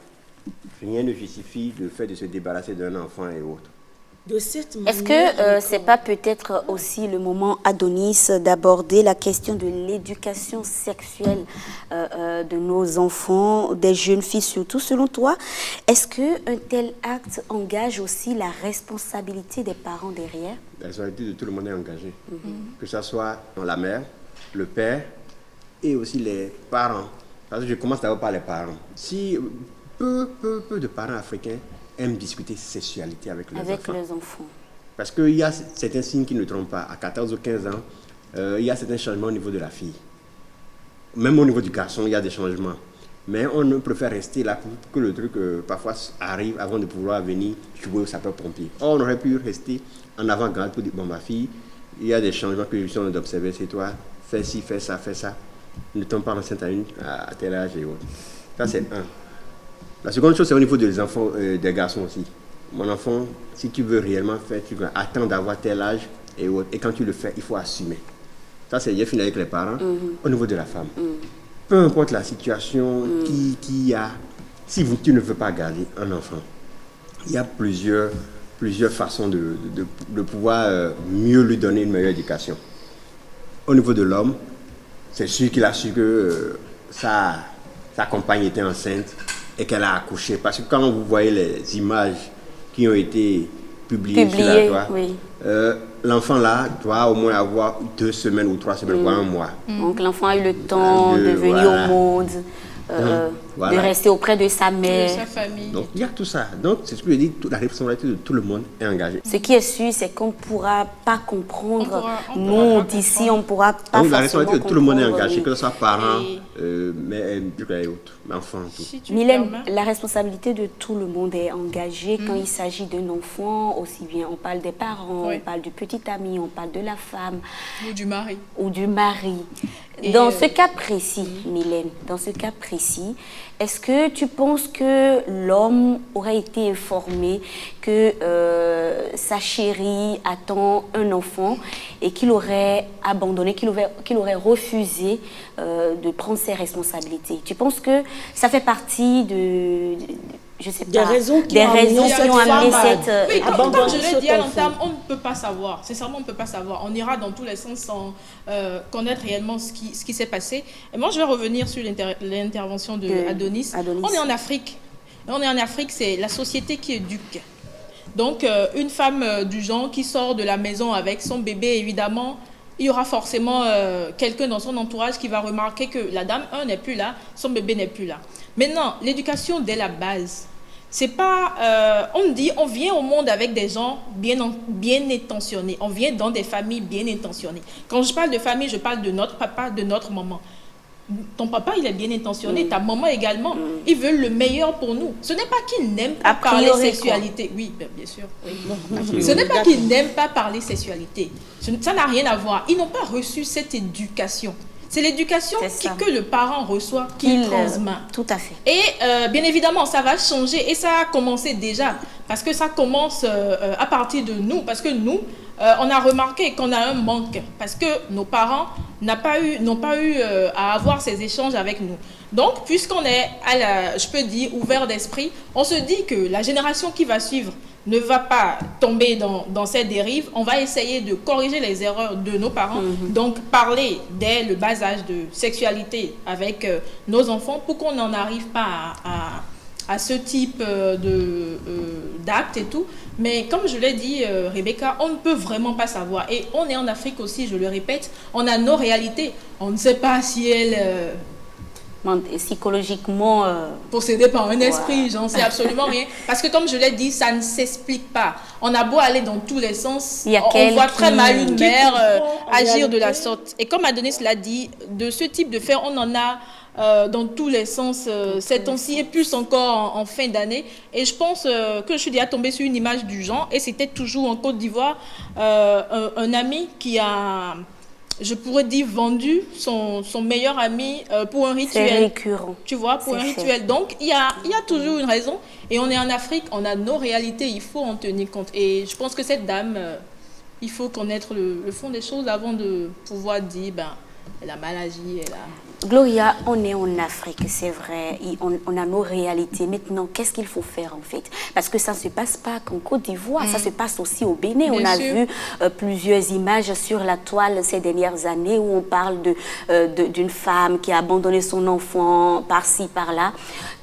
Rien ne justifie le fait de se débarrasser d'un enfant et autres. Est-ce que c'est pas peut-être aussi le moment, Adonis, d'aborder la question de l'éducation sexuelle de nos enfants, des jeunes filles surtout, selon toi? Est-ce qu'un tel acte engage aussi la responsabilité des parents derrière? La responsabilité de tout le monde est engagée. Que ce soit la mère, le père et aussi les parents. Parce que je commence d'abord par les parents. Si peu de parents africains aiment discuter sexualité avec les enfants. Les enfants. Parce qu'il y a certains signes qui ne trompent pas. À 14 ou 15 ans, il y a certains changements au niveau de la fille. Même au niveau du garçon, il y a des changements. Mais on préfère rester là pour que le truc parfois arrive avant de pouvoir venir jouer au sapeur-pompier. Or, on aurait pu rester en avant-garde pour dire, bon, ma fille, il y a des changements que je suis en train d'observer, c'est toi, fais ci, fais ça, fais ça. Ne tombe pas enceinte à tel âge et autres. Ça, c'est un. La seconde chose, c'est au niveau des enfants, des garçons aussi. Mon enfant, si tu veux réellement faire, tu dois attendre d'avoir tel âge et autres. Et quand tu le fais, il faut assumer. Ça, c'est fini avec les parents. Au niveau de la femme. Peu importe la situation qui y a, si tu ne veux pas garder un enfant, il y a plusieurs façons de pouvoir mieux lui donner une meilleure éducation. Au niveau de l'homme, c'est sûr qu'il a su que sa compagne était enceinte et qu'elle a accouché. Parce que quand vous voyez les images qui ont été publiées sur la toile, oui. L'enfant là doit au moins avoir 2 semaines ou 3 semaines, voire un mois. Donc l'enfant a eu le temps de venir au monde, de rester auprès de sa mère. De sa famille. Donc il y a tout ça. Donc c'est ce que je dis, la responsabilité de tout le monde est engagée. Ce qui est sûr, c'est qu'on ne pourra pas comprendre. Nous, d'ici, on ne pourra pas forcément la responsabilité de tout le monde est engagée, oui. Que ce soit parents, mais autres, enfants, tout. Si Mylène, la responsabilité de tout le monde est engagée quand il s'agit d'un enfant, aussi bien on parle des parents, on parle du petit ami, on parle de la femme. Ou du mari. Ou du mari. Dans ce cas précis, Mylène, dans ce cas précis, est-ce que tu penses que l'homme aurait été informé que sa chérie attend un enfant et qu'il aurait abandonné, qu'il aurait refusé de prendre ses responsabilités? Tu penses que ça fait partie je sais pas, des raisons qui ont amené cette oui, comme je l'ai dit à l'entame, on ne peut pas savoir. Sincèrement, on ne peut pas savoir. On ira dans tous les sens sans connaître réellement ce qui s'est passé. Et moi, je vais revenir sur l'intervention d'Adonis. On est en Afrique. On est en Afrique, c'est la société qui éduque. Donc, une femme du genre qui sort de la maison avec son bébé, évidemment, il y aura forcément quelqu'un dans son entourage qui va remarquer que la dame, n'est plus là, son bébé n'est plus là. Maintenant, l'éducation dès la base, c'est pas... on dit, on vient au monde avec des gens bien intentionnés. On vient dans des familles bien intentionnées. Quand je parle de famille, je parle de notre papa, de notre maman. Ton papa, il est bien intentionné, ta maman également. Ils veulent le meilleur pour nous. Ce n'est pas qu'ils n'aiment pas parler sexualité. Oui, bien sûr. Oui. Ce n'est pas qu'ils n'aiment pas parler sexualité. Ça n'a rien à voir. Ils n'ont pas reçu cette éducation. C'est l'éducation que le parent reçoit qui transmet. Tout à fait. Et bien évidemment, ça va changer. Et ça a commencé déjà. Parce que ça commence à partir de nous. Parce que nous, on a remarqué qu'on a un manque. Parce que nos parents n'ont pas eu à avoir ces échanges avec nous. Donc, puisqu'on est, je peux dire, ouvert d'esprit, on se dit que la génération qui va suivre ne va pas tomber dans cette dérive. On va essayer de corriger les erreurs de nos parents. Donc, parler dès le bas âge de sexualité avec nos enfants pour qu'on n'en arrive pas à ce type d'actes et tout. Mais comme je l'ai dit, Rebecca, on ne peut vraiment pas savoir. Et on est en Afrique aussi, je le répète, on a nos réalités. On ne sait pas si elle... psychologiquement possédé par un esprit, j'en sais absolument rien, parce que comme je l'ai dit, ça ne s'explique pas. On a beau aller dans tous les sens, on voit très mal une mère agir de la sorte. Et comme Adonis l'a dit, de ce type de fait, on en a dans tous les sens ces temps-ci et plus encore en fin d'année. Et je pense que je suis déjà tombée sur une image du genre, et c'était toujours en Côte d'Ivoire, un ami qui a... je pourrais dire vendu son meilleur ami pour un rituel. C'est récurrent. Tu vois, pour un rituel. Donc, il y a toujours une raison. Et on est en Afrique, on a nos réalités, il faut en tenir compte. Et je pense que cette dame, il faut connaître le fond des choses avant de pouvoir dire, elle a mal agi, elle a... Gloria, on est en Afrique, c'est vrai, on a nos réalités. Maintenant, qu'est-ce qu'il faut faire en fait? Parce que ça ne se passe pas qu'en Côte d'Ivoire, ça se passe aussi au Bénin. On a vu plusieurs images sur la toile ces dernières années où on parle d'une femme qui a abandonné son enfant par-ci, par-là.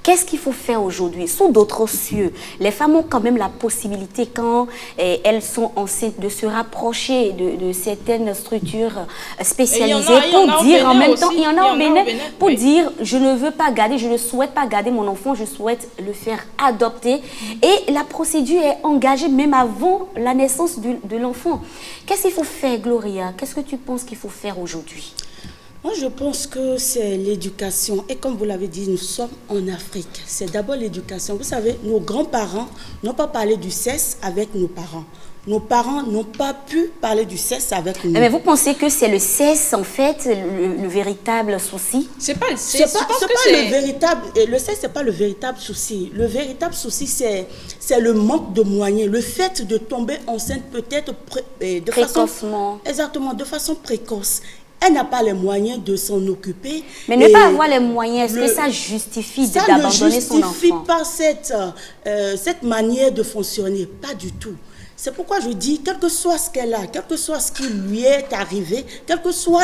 Qu'est-ce qu'il faut faire aujourd'hui? Sous d'autres cieux, les femmes ont quand même la possibilité, quand elles sont enceintes, de se rapprocher de certaines structures spécialisées pour dire en même temps, il y en a au Bénin, pour dire, je ne veux pas garder, je ne souhaite pas garder mon enfant, je souhaite le faire adopter. Et la procédure est engagée même avant la naissance de l'enfant. Qu'est-ce qu'il faut faire, Gloria? Qu'est-ce que tu penses qu'il faut faire aujourd'hui? Moi, je pense que c'est l'éducation. Et comme vous l'avez dit, nous sommes en Afrique. C'est d'abord l'éducation. Vous savez, nos grands-parents n'ont pas parlé du sexe avec nos parents. Nos parents n'ont pas pu parler du sexe avec nous. Mais vous pensez que c'est le sexe, en fait, le véritable souci? C'est pas le sexe. C'est pas le véritable. Le sexe, c'est pas le véritable souci. Le véritable souci, c'est le manque de moyens. Le fait de tomber enceinte peut-être de façon... Exactement, de façon précoce. Elle n'a pas les moyens de s'en occuper. Mais ne pas avoir les moyens, est-ce que ça justifie d'abandonner son enfant? Ça ne justifie pas cette manière de fonctionner. Pas du tout. C'est pourquoi je dis, quel que soit ce qu'elle a, quel que soit ce qui lui est arrivé, quel que soit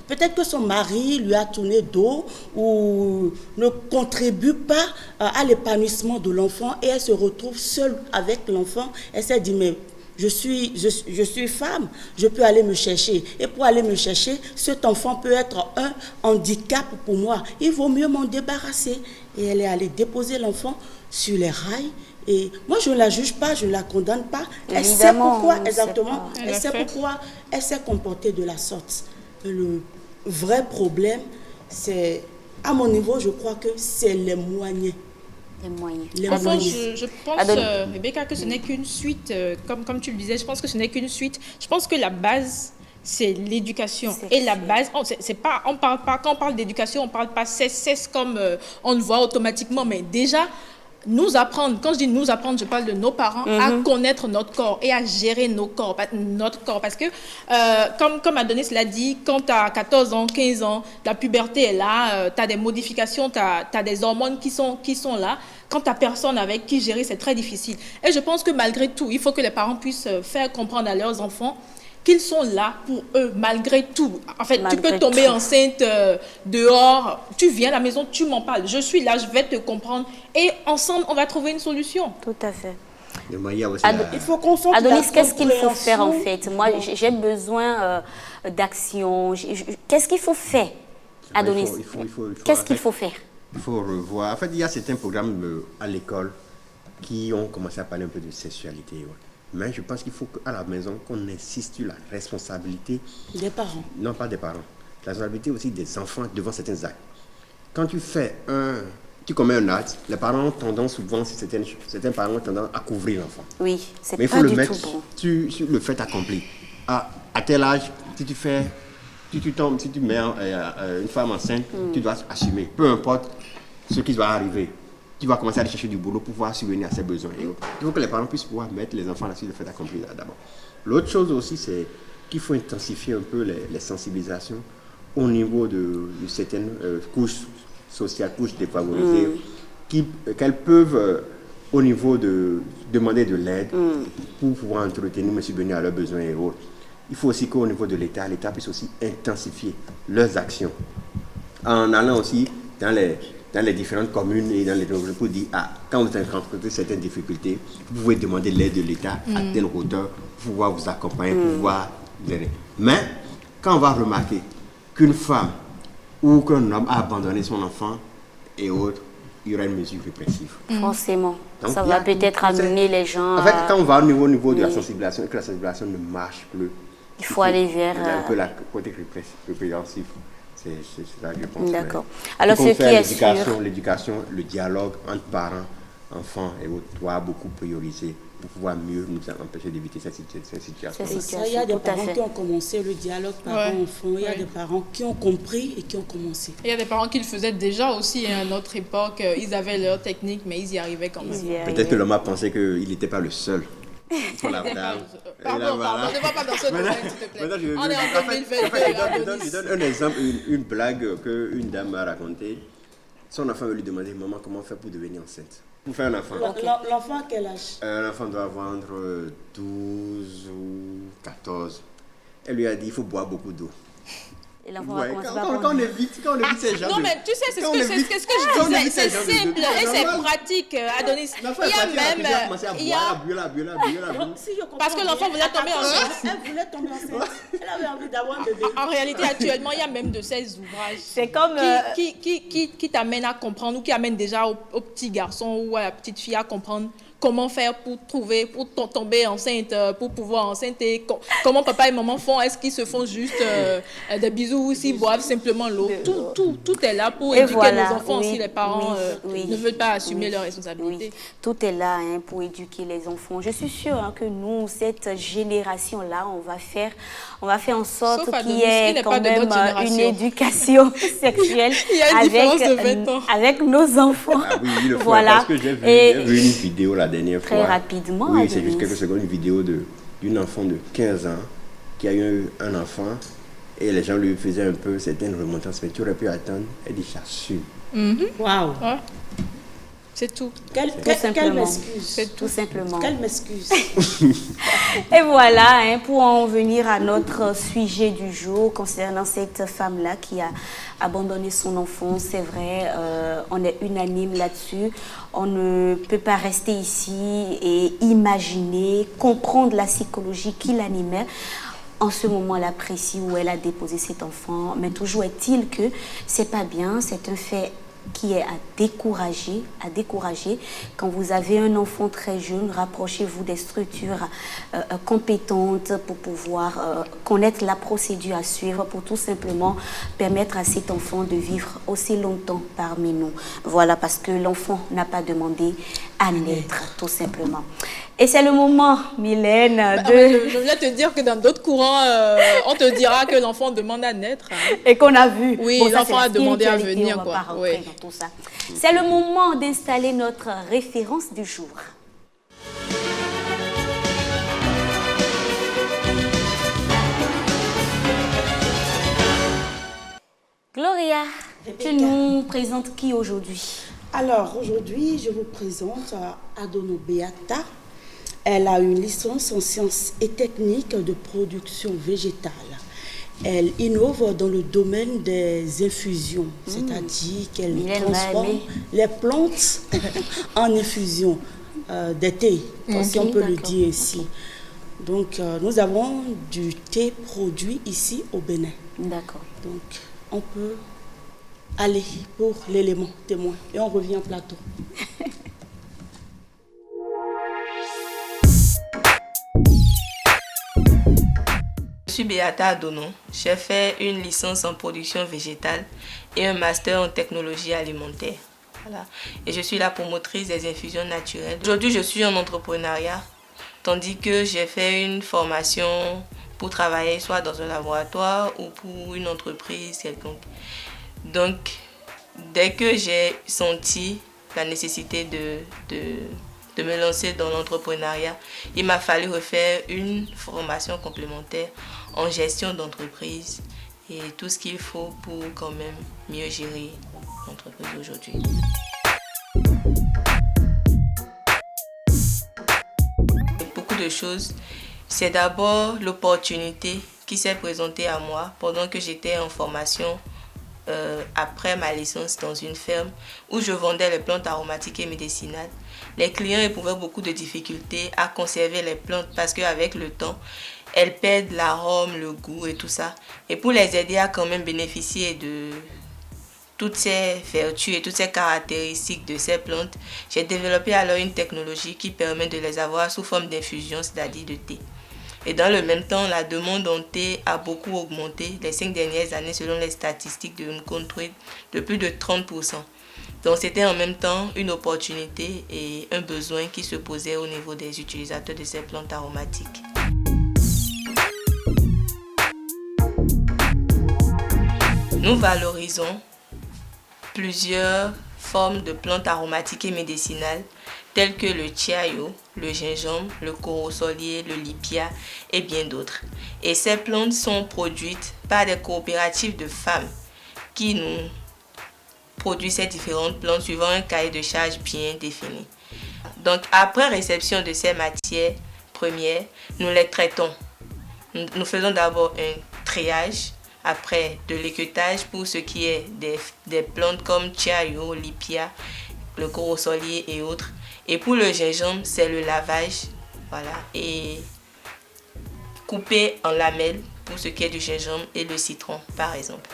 peut-être que son mari lui a tourné dos ou ne contribue pas à l'épanouissement de l'enfant et elle se retrouve seule avec l'enfant. Elle s'est dit, mais je suis femme, je peux aller me chercher. Et pour aller me chercher, cet enfant peut être un handicap pour moi. Il vaut mieux m'en débarrasser. Et elle est allée déposer l'enfant sur les rails. Et moi, je ne la juge pas, je ne la condamne pas. Elle sait pourquoi, exactement. Elle sait pourquoi elle s'est comportée de la sorte. Le vrai problème, c'est, à mon niveau, je crois que c'est les moyens. Enfin, je pense, Rebecca, que ce n'est qu'une suite, comme tu le disais, je pense que ce n'est qu'une suite. Je pense que la base, c'est l'éducation. Et la base, c'est pas, on parle pas, quand on parle d'éducation, on ne parle pas cesse comme on le voit automatiquement, mais déjà, nous apprendre, quand je dis nous apprendre, je parle de nos parents, à connaître notre corps et à gérer notre corps. Parce que, comme Adonis l'a dit, quand tu as 14 ans, 15 ans, la puberté est là, tu as des modifications, tu as des hormones qui sont là. Quand tu n'as personne avec qui gérer, c'est très difficile. Et je pense que malgré tout, il faut que les parents puissent faire comprendre à leurs enfants qu'ils sont là pour eux, malgré tout. En fait, tu peux tomber enceinte dehors, tu viens à la maison, tu m'en parles. Je suis là, je vais te comprendre. Et ensemble, on va trouver une solution. Tout à fait. Il faut qu'on sorte. Adonis, qu'est-ce qu'il faut faire en fait? Moi, j'ai besoin d'action. Qu'est-ce qu'il faut faire, Adonis? Qu'est-ce qu'il faut faire? Il faut revoir. En fait, il y a certains programmes à l'école qui ont commencé à parler un peu de sexualité. Ouais. Mais je pense qu'il faut qu'à la maison, qu'on insiste sur la responsabilité des parents. Non, pas des parents. La responsabilité aussi des enfants devant certains actes. Quand tu commets un acte, les parents ont tendance souvent, certains parents ont tendance à couvrir l'enfant. Oui, c'est pas du tout bon. Mais il faut le mettre sur le fait accompli. À tel âge, si tu mets une femme enceinte, tu dois assumer. Peu importe ce qui va arriver. Tu vas commencer à aller chercher du boulot pour pouvoir subvenir à ses besoins. Il faut que les parents puissent pouvoir mettre les enfants là-dessus, le fait accompli d'abord. L'autre chose aussi, c'est qu'il faut intensifier un peu les sensibilisations au niveau de certaines couches sociales, couches défavorisées, qu'elles peuvent, au niveau de demander de l'aide pour pouvoir entretenir, mais subvenir à leurs besoins et autres. Il faut aussi qu'au niveau de l'État puisse aussi intensifier leurs actions en allant aussi dans les différentes communes et dans les régions pour dire, quand vous rencontrez certaines difficultés, vous pouvez demander l'aide de l'État à telle hauteur pour pouvoir vous accompagner, pour pouvoir vous aider. Mais quand on va remarquer qu'une femme ou qu'un homme a abandonné son enfant et autres, il y aura une mesure répressive. Forcément. Donc, ça va peut-être amener les gens. En fait, quand on va au niveau de la sensibilisation et que la sensibilisation ne marche plus, il faut aller vers. Un peu la côté répressif. C'est ça que je pense. D'accord. Alors, ce qui est sûr. L'éducation, le dialogue entre parents, enfants et autres doit beaucoup prioriser pour pouvoir mieux nous empêcher d'éviter cette situation. Il y a des parents qui ont commencé le dialogue parents-enfants. Il y a des parents qui ont compris et qui ont commencé. Il y a des parents qui le faisaient déjà aussi à notre époque. Ils avaient leur technique, mais ils y arrivaient quand même. Peut-être que l'homme a pensé qu'il n'était pas le seul. Pour la table. Pardon, ne va pas dans ce domaine, s'il te plaît. On est en 2022. Je donne un exemple, une blague qu'une dame m'a racontée. Son enfant veut lui demander, maman, comment faire pour devenir enceinte? Pour faire un enfant. L'enfant à quel âge? L'enfant doit avoir entre 12 ou 14. Elle lui a dit, il faut boire beaucoup d'eau. Et l'enfant va commencer par quand on évite ces gens. Non, mais tu sais, c'est ce que je disais. C'est simple et c'est pratique, Adonis. Il y a même. Parce que l'enfant voulait tomber enceinte. Elle voulait tomber enceinte. Elle avait envie d'avoir un bébé. En réalité, actuellement, il y a même de ces ouvrages. C'est comme. Qui t'amènent à comprendre ou qui amènent déjà au petit garçon ou à la petite fille à comprendre comment faire pour tomber enceinte, pour pouvoir enceinte, et comment papa et maman font, est-ce qu'ils se font juste des bisous ou s'ils boivent simplement l'eau. Tout est là pour éduquer nos enfants si les parents ne veulent pas assumer leurs responsabilités. Oui. Tout est là pour éduquer les enfants. Je suis sûre que nous, cette génération-là, on va faire en sorte qu'il y ait quand même une éducation sexuelle avec nos enfants. Ah oui, il le faut, voilà. Parce que j'ai vu une vidéo la dernière fois. Très rapidement. Oui, c'est juste quelques secondes, une vidéo d'une enfant de 15 ans qui a eu un enfant et les gens lui faisaient un peu certaines remontrances. Mais tu aurais pu attendre, elle dit j'assume. Waouh. Ouais. C'est tout. Quelle m'excuse. C'est tout simplement. Quelle m'excuse. Et voilà, pour en venir à notre sujet du jour concernant cette femme-là qui a abandonné son enfant. C'est vrai, on est unanime là-dessus. On ne peut pas rester ici et imaginer, comprendre la psychologie qui l'animait en ce moment-là précis où elle a déposé cet enfant. Mais toujours est-il que c'est pas bien, c'est un fait qui est à décourager. Quand vous avez un enfant très jeune, rapprochez-vous des structures compétentes pour pouvoir connaître la procédure à suivre pour tout simplement permettre à cet enfant de vivre aussi longtemps parmi nous. Voilà, parce que l'enfant n'a pas demandé à naître, tout simplement. Et c'est le moment, Mylène, Je voulais te dire que dans d'autres courants, on te dira que l'enfant demande à naître. Et qu'on a vu. Oui, l'enfant a demandé à venir. On va pas rentrer dans tout ça. C'est le moment d'installer notre référence du jour. Gloria, tu nous présentes qui aujourd'hui? Alors, aujourd'hui, je vous présente Adono Beata. Elle a une licence en sciences et techniques de production végétale. Elle innove dans le domaine des infusions, c'est-à-dire qu'elle transforme les plantes en infusion, des thés, si on peut le dire ainsi. Donc, nous avons du thé produit ici au Bénin. D'accord. Donc, on peut aller pour l'élément témoin et on revient au plateau. Je suis Beata Adono. J'ai fait une licence en production végétale et un master en technologie alimentaire. Voilà. Et je suis la promotrice des infusions naturelles. Aujourd'hui, je suis en entrepreneuriat, tandis que j'ai fait une formation pour travailler soit dans un laboratoire ou pour une entreprise quelconque. Donc, dès que j'ai senti la nécessité de me lancer dans l'entrepreneuriat, il m'a fallu refaire une formation complémentaire en gestion d'entreprise et tout ce qu'il faut pour quand même mieux gérer l'entreprise aujourd'hui. Beaucoup de choses. C'est d'abord l'opportunité qui s'est présentée à moi pendant que j'étais en formation après ma licence dans une ferme où je vendais les plantes aromatiques et médicinales. Les clients éprouvaient beaucoup de difficultés à conserver les plantes parce qu'avec le temps, elles perdent l'arôme, le goût et tout ça. Et pour les aider à quand même bénéficier de toutes ces vertus et toutes ces caractéristiques de ces plantes, j'ai développé alors une technologie qui permet de les avoir sous forme d'infusion, c'est-à-dire de thé. Et dans le même temps, la demande en thé a beaucoup augmenté les 5 dernières années selon les statistiques de Nkontrade de plus de 30%. Donc c'était en même temps une opportunité et un besoin qui se posait au niveau des utilisateurs de ces plantes aromatiques. Nous valorisons plusieurs formes de plantes aromatiques et médicinales telles que le chiayo, le gingembre, le corosolier, le lipia et bien d'autres. Et ces plantes sont produites par des coopératives de femmes qui nous produisent ces différentes plantes suivant un cahier de charge bien défini. Donc après réception de ces matières premières, nous les traitons. Nous faisons d'abord un triage Après, de l'équeutage pour ce qui est des plantes comme Chiayo, Lipia, le corosolier et autres. Et pour le gingembre, c'est le lavage, voilà, et couper en lamelles pour ce qui est du gingembre et le citron, par exemple.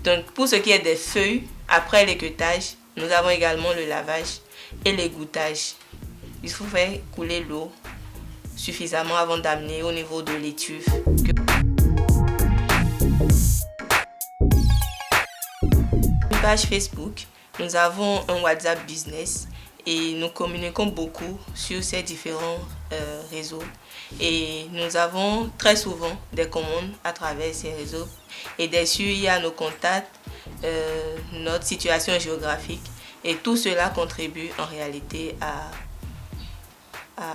Donc, pour ce qui est des feuilles, après l'équeutage, nous avons également le lavage et l'égouttage. Il faut faire couler l'eau suffisamment avant d'amener au niveau de l'étuve. Une page Facebook, nous avons un WhatsApp Business et nous communiquons beaucoup sur ces différents réseaux. Et nous avons très souvent des commandes à travers ces réseaux. Et dessus, il y a nos contacts, notre situation géographique. Et tout cela contribue en réalité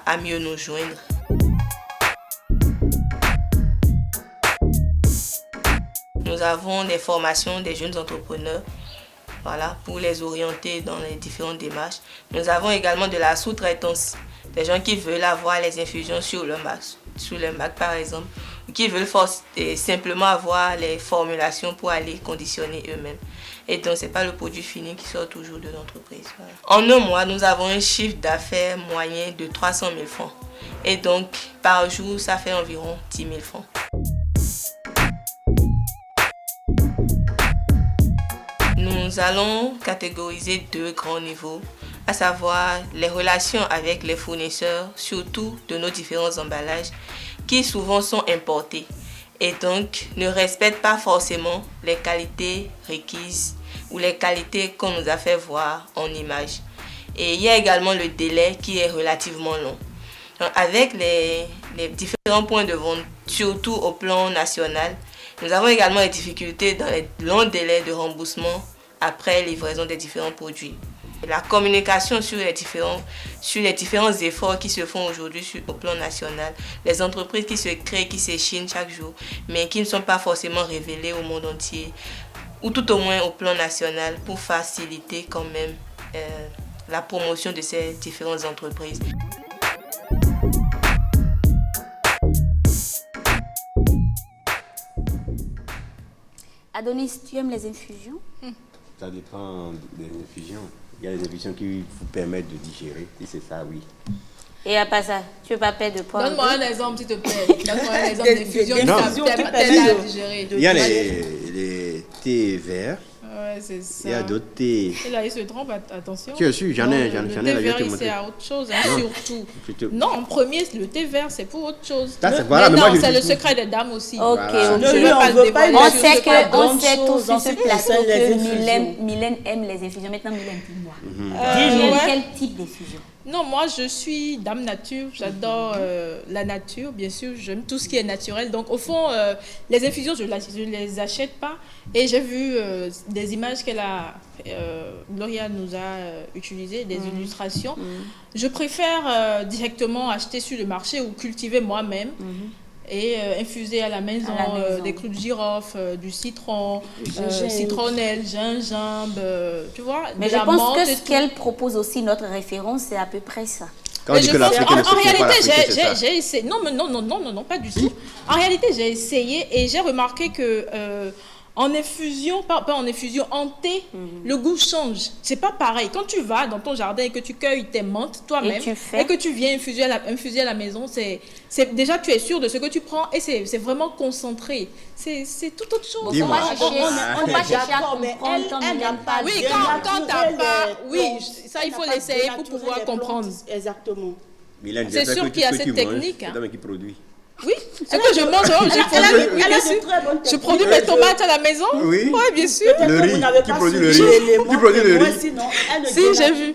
à mieux nous joindre. Nous avons des formations des jeunes entrepreneurs, voilà, pour les orienter dans les différentes démarches. Nous avons également de la sous-traitance, des gens qui veulent avoir les infusions sur le Mac par exemple, ou qui veulent simplement avoir les formulations pour aller conditionner eux-mêmes. Et donc, ce n'est pas le produit fini qui sort toujours de l'entreprise. Voilà. En un mois, nous avons un chiffre d'affaires moyen de 300 000 francs. Et donc, par jour, ça fait environ 10 000 francs. Nous allons catégoriser 2 grands niveaux, à savoir les relations avec les fournisseurs, surtout de nos différents emballages, qui souvent sont importés et donc ne respectent pas forcément les qualités requises ou les qualités qu'on nous a fait voir en image. Et il y a également le délai qui est relativement long. Donc, avec les différents points de vente, surtout au plan national, nous avons également des difficultés dans les longs délais de remboursement après livraison des différents produits. La communication sur les différents efforts qui se font aujourd'hui au plan national, les entreprises qui se créent, qui s'échinent chaque jour, mais qui ne sont pas forcément révélées au monde entier, ou tout au moins au plan national, pour faciliter quand même la promotion de ces différentes entreprises. Adonis, tu aimes les infusions? Ça dépend des infusions. Il y a des infusions qui vous permettent de digérer. Si c'est ça, oui. Et à part ça, tu veux pas perdre de poids? Donne-moi un exemple, s'il te plaît. Donne-moi un exemple d'infusion qui t'aide à digérer. Il y a les thés verts. Ouais, c'est ça. Il y a d'autres thés. Et là, il se trompe, attention. Tu es sûr, j'en ai là, je vais te montrer. C'est à autre chose, hein, surtout. Non, en premier, le thé vert, c'est pour autre chose. Voilà, mais non, c'est le secret des dames aussi. Ok, voilà. je ne veux pas on sait tous sur ce plateau que Mylène aime les infusions. Maintenant, Mylène, dis-moi. Quel type d'infusion? Non, moi, je suis dame nature. J'adore la nature, bien sûr. J'aime tout ce qui est naturel. Donc, au fond, les infusions, je ne les achète pas. Et j'ai vu des images Gloria nous a utilisées, des illustrations. Je préfère directement acheter sur le marché ou cultiver moi-même. Et infuser à la maison, des clous de girofle, du citron, citronnelle, gingembre, tu vois. Mais je pense que ce qu'elle propose aussi, notre référence, c'est à peu près ça. En réalité, j'ai essayé. Non, pas du tout. En réalité, j'ai essayé et j'ai remarqué que en infusion, pas en infusion, en thé, le goût change. C'est pas pareil. Quand tu vas dans ton jardin et que tu cueilles tes menthes toi-même et que tu viens infuser à la maison, c'est déjà tu es sûr de ce que tu prends et c'est vraiment concentré. C'est tout autre chose. On va chercher à comprendre quand elle n'aime pas. Oui, quand t'as pas. Oui, ça il faut l'essayer pour pouvoir comprendre. Exactement. C'est sûr qu'il y a cette technique. C'est qui produit. Oui, ce que je mange, je produis mes tomates à la maison. Oui, bien sûr. Le riz, qui produit le riz? Qui produit le riz? Si, j'ai vu.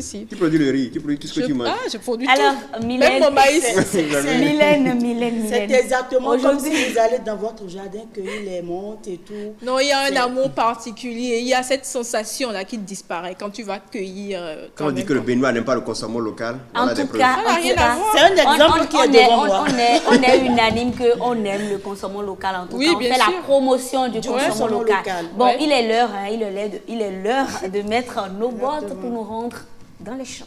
Si. Qui produit le riz? Qui produit tout ce que tu manges? Je produis alors, tout. Même mon maïs. Mylène. C'est exactement comme si vous allez dans votre jardin cueillir les menthes et tout. Non, il y a un amour particulier. Il y a cette sensation-là qui disparaît quand tu vas cueillir. Quand on dit que le Béninois n'aime pas le consommation local, en tout cas, c'est un exemple qui est devant moi. On est unanime qu'on aime le consommation local. En tout cas, on fait la promotion du consommation local. Bon, il est l'heure de mettre nos bottes pour nous rendre dans les champs.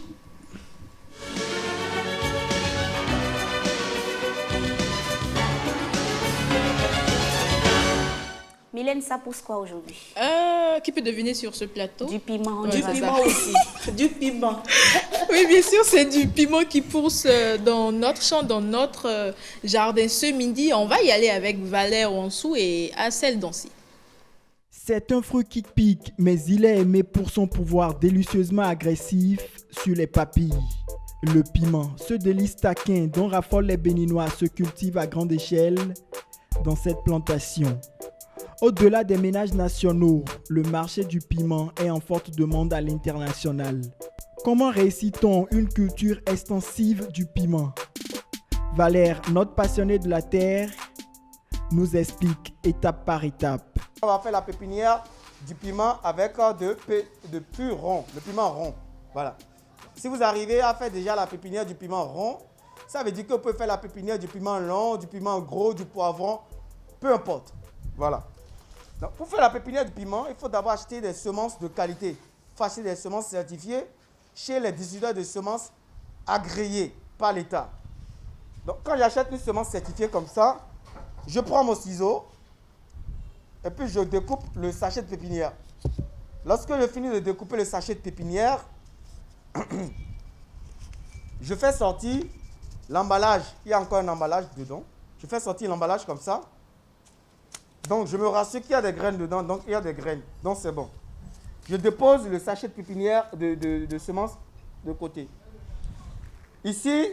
Hélène, ça pousse quoi aujourd'hui? Qui peut deviner sur ce plateau? Du piment. Du piment aussi. Du piment. Oui, bien sûr, c'est du piment qui pousse dans notre champ, dans notre jardin. Ce midi, on va y aller avec Valère Onsou et Assel Dancy. C'est un fruit qui pique, mais il est aimé pour son pouvoir délicieusement agressif sur les papilles. Le piment, ce délice taquin dont raffolent les Béninois, se cultive à grande échelle dans cette plantation. Au-delà des ménages nationaux, le marché du piment est en forte demande à l'international. Comment réussit-on une culture extensive du piment? Valère, notre passionné de la terre, nous explique étape par étape. On va faire la pépinière du piment avec de pur rond, le piment rond. Voilà. Si vous arrivez à faire déjà la pépinière du piment rond, ça veut dire que vous pouvez faire la pépinière du piment long, du piment gros, du poivron, peu importe. Voilà. Donc, pour faire la pépinière du piment, il faut d'abord acheter des semences de qualité. Il faut acheter des semences certifiées chez les distributeurs de semences agréés par l'État. Donc, quand j'achète une semence certifiée comme ça, je prends mon ciseau et puis je découpe le sachet de pépinière. Lorsque je finis de découper le sachet de pépinière, je fais sortir l'emballage. Il y a encore un emballage dedans. Je fais sortir l'emballage comme ça. Donc, je me rassure qu'il y a des graines dedans. Donc, il y a des graines. Donc, c'est bon. Je dépose le sachet de pépinière de semences de côté. Ici,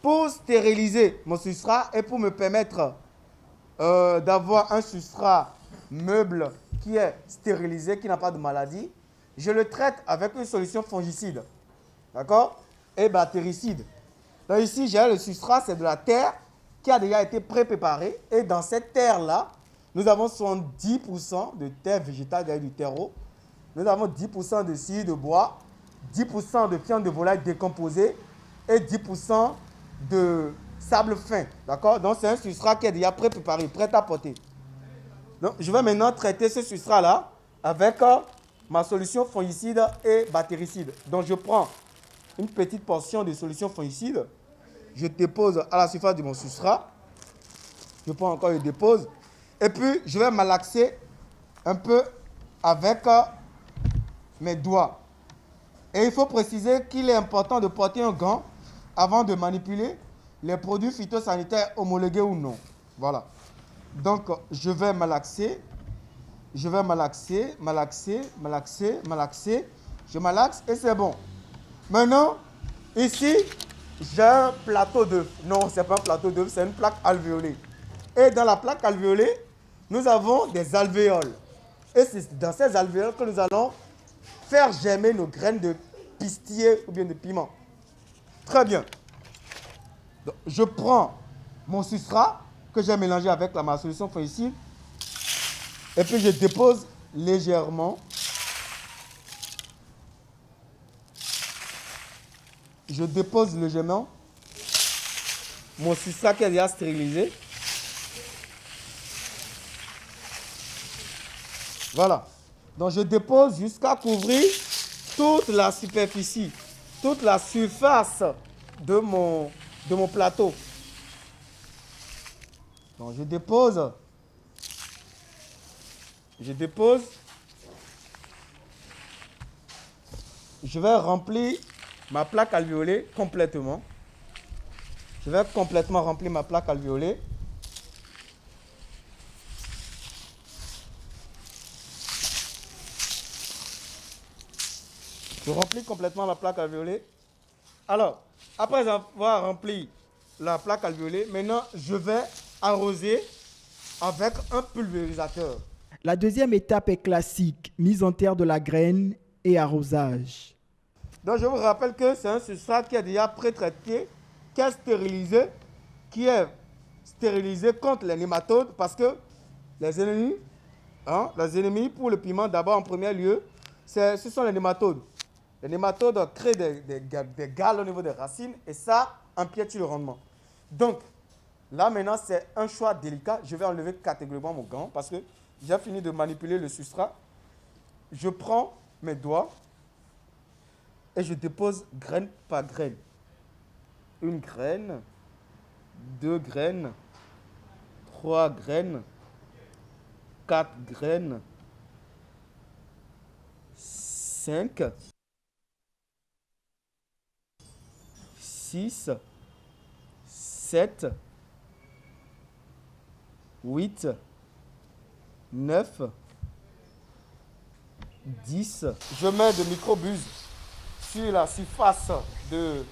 pour stériliser mon substrat et pour me permettre d'avoir un substrat meuble qui est stérilisé, qui n'a pas de maladie, je le traite avec une solution fongicide, d'accord, et bactéricide. Donc ici, j'ai le substrat, c'est de la terre qui a déjà été pré-préparée. Et dans cette terre-là, nous avons 70% de terre végétale, du terreau. Nous avons 10% de scie de bois, 10% de fientes de volaille décomposée et 10% de sable fin, d'accord. Donc c'est un substrat qui est déjà pré-préparé, prêt à porter. Donc je vais maintenant traiter ce substrat-là avec ma solution fongicide et bactéricide. Donc je prends une petite portion de solution fongicide, je dépose à la surface de mon substrat, je prends encore, je dépose, et puis je vais malaxer un peu avec mes doigts. Et il faut préciser qu'il est important de porter un gant avant de manipuler les produits phytosanitaires homologués ou non. Voilà. Donc je vais malaxer. Je vais malaxer. Je malaxe et c'est bon. Maintenant, ici, j'ai un plateau d'œuf. Non, ce n'est pas un plateau d'œuf, c'est une plaque alvéolée. Et dans la plaque alvéolée, nous avons des alvéoles. Et c'est dans ces alvéoles que nous allons faire germer nos graines de pistillier ou bien de piment. Très bien. Donc, je prends mon substrat que j'ai mélangé avec ma solution fongicide. Et puis je dépose légèrement. Je dépose légèrement mon substrat qui est déjà stérilisé. Voilà. Donc je dépose jusqu'à couvrir toute la superficie, toute la surface de mon plateau. Donc je dépose. Je vais remplir ma plaque alvéolée complètement. Je vais complètement remplir ma plaque alvéolée. Je remplis complètement la plaque alvéolée. Alors, après avoir rempli la plaque alvéolée, maintenant je vais arroser avec un pulvérisateur. La deuxième étape est classique, mise en terre de la graine et arrosage. Donc je vous rappelle que c'est un substrat qui est déjà pré-traité, qui est stérilisé contre les nématodes parce que les ennemis pour le piment, d'abord en premier lieu, ce sont les nématodes. Les nématodes créent des galles au niveau des racines et ça empiète sur le rendement. Donc là maintenant c'est un choix délicat. Je vais enlever catégoriquement mon gant parce que j'ai fini de manipuler le substrat. Je prends mes doigts et je dépose graine par graine. Une graine, 2 graines, 3 graines, 4 graines, 5, 6, 7, 8, 9, 10. Je mets de microbuse sur la surface de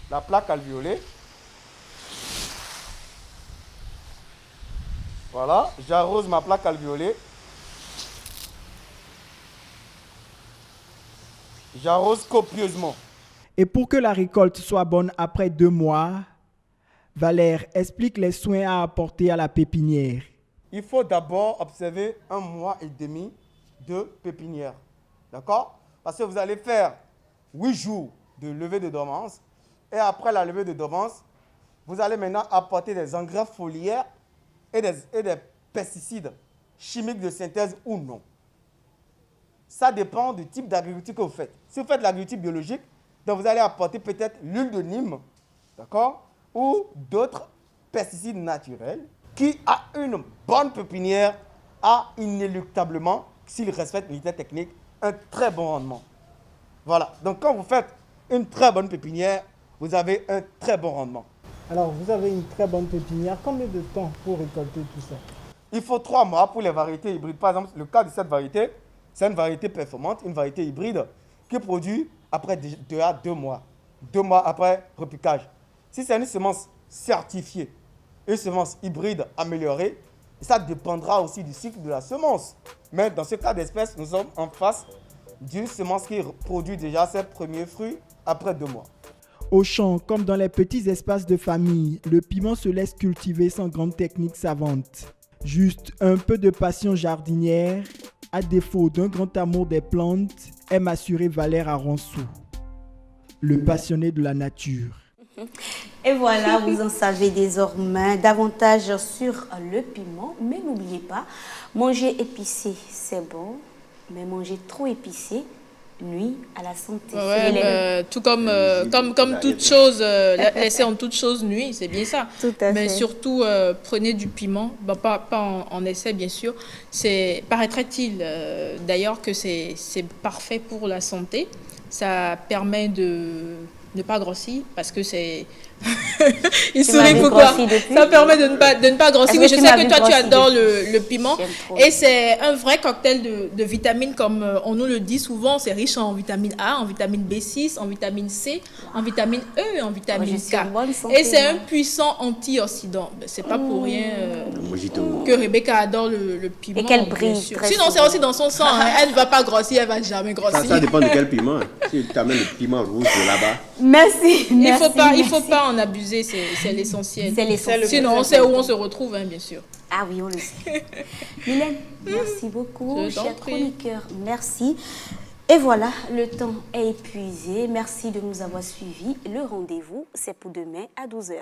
la plaque alvéolée. Voilà, j'arrose ma plaque alvéolée. J'arrose copieusement. Et pour que la récolte soit bonne après 2 mois, Valère explique les soins à apporter à la pépinière. Il faut d'abord observer 1 mois et demi de pépinière. D'accord? Parce que vous allez faire 8 jours de levée de dormance. Et après la levée de dormance, vous allez maintenant apporter des engrais foliaires et des pesticides chimiques de synthèse ou non. Ça dépend du type d'agriculture que vous faites. Si vous faites l'agriculture biologique, donc vous allez apporter peut-être l'huile de Nîmes, d'accord, ou d'autres pesticides naturels qui, à une bonne pépinière, a inéluctablement, s'il respecte l'unité technique, un très bon rendement. Voilà. Donc quand vous faites une très bonne pépinière, vous avez un très bon rendement. Alors, vous avez une très bonne pépinière. Combien de temps pour récolter tout ça? Il faut 3 mois pour les variétés hybrides. Par exemple, le cas de cette variété, c'est une variété performante, une variété hybride qui produit après 2 à 2 mois. 2 mois après repiquage. Si c'est une semence certifiée, une semence hybride améliorée, ça dépendra aussi du cycle de la semence. Mais dans ce cas d'espèce, nous sommes en face d'une semence qui produit déjà ses premiers fruits après 2 mois. Au champ, comme dans les petits espaces de famille, le piment se laisse cultiver sans grande technique savante. Juste un peu de passion jardinière, à défaut d'un grand amour des plantes, aime assurer Valère Aronsou, le passionné de la nature. Et voilà, vous en savez désormais davantage sur le piment. Mais n'oubliez pas, manger épicé, c'est bon, mais manger trop épicé nuit à la santé. Ouais, tout comme toute chose, laisser en toute chose nuit, c'est bien ça. Tout à mais fait. surtout, prenez du piment, pas en excès bien sûr. Paraîtrait-il d'ailleurs que c'est parfait pour la santé. Ça permet de ne pas grossir parce que c'est... Il sourit pourquoi? Ça permet de ne pas grossir. Oui, je sais que toi, tu adores le piment. Et c'est un vrai cocktail de vitamines, comme on nous le dit souvent. C'est riche en vitamine A, en vitamine B6, en vitamine C, en vitamine E et en vitamine K. Et c'est un puissant antioxydant. C'est pas pour rien que Rebecca adore le piment. Et qu'elle brille. Sinon, c'est aussi dans son sang. Hein. Elle ne va pas grossir, elle ne va jamais grossir. Ça dépend de quel piment. Si tu amènes le piment rouge de là-bas. Merci. Il faut pas en abuser, c'est l'essentiel. C'est l'essentiel. Sinon, on sait où on se retrouve, hein, bien sûr. Ah oui, on le sait. Mylène, merci beaucoup. Chers chroniqueurs, merci. Et voilà, le temps est épuisé. Merci de nous avoir suivis. Le rendez-vous, c'est pour demain à 12h.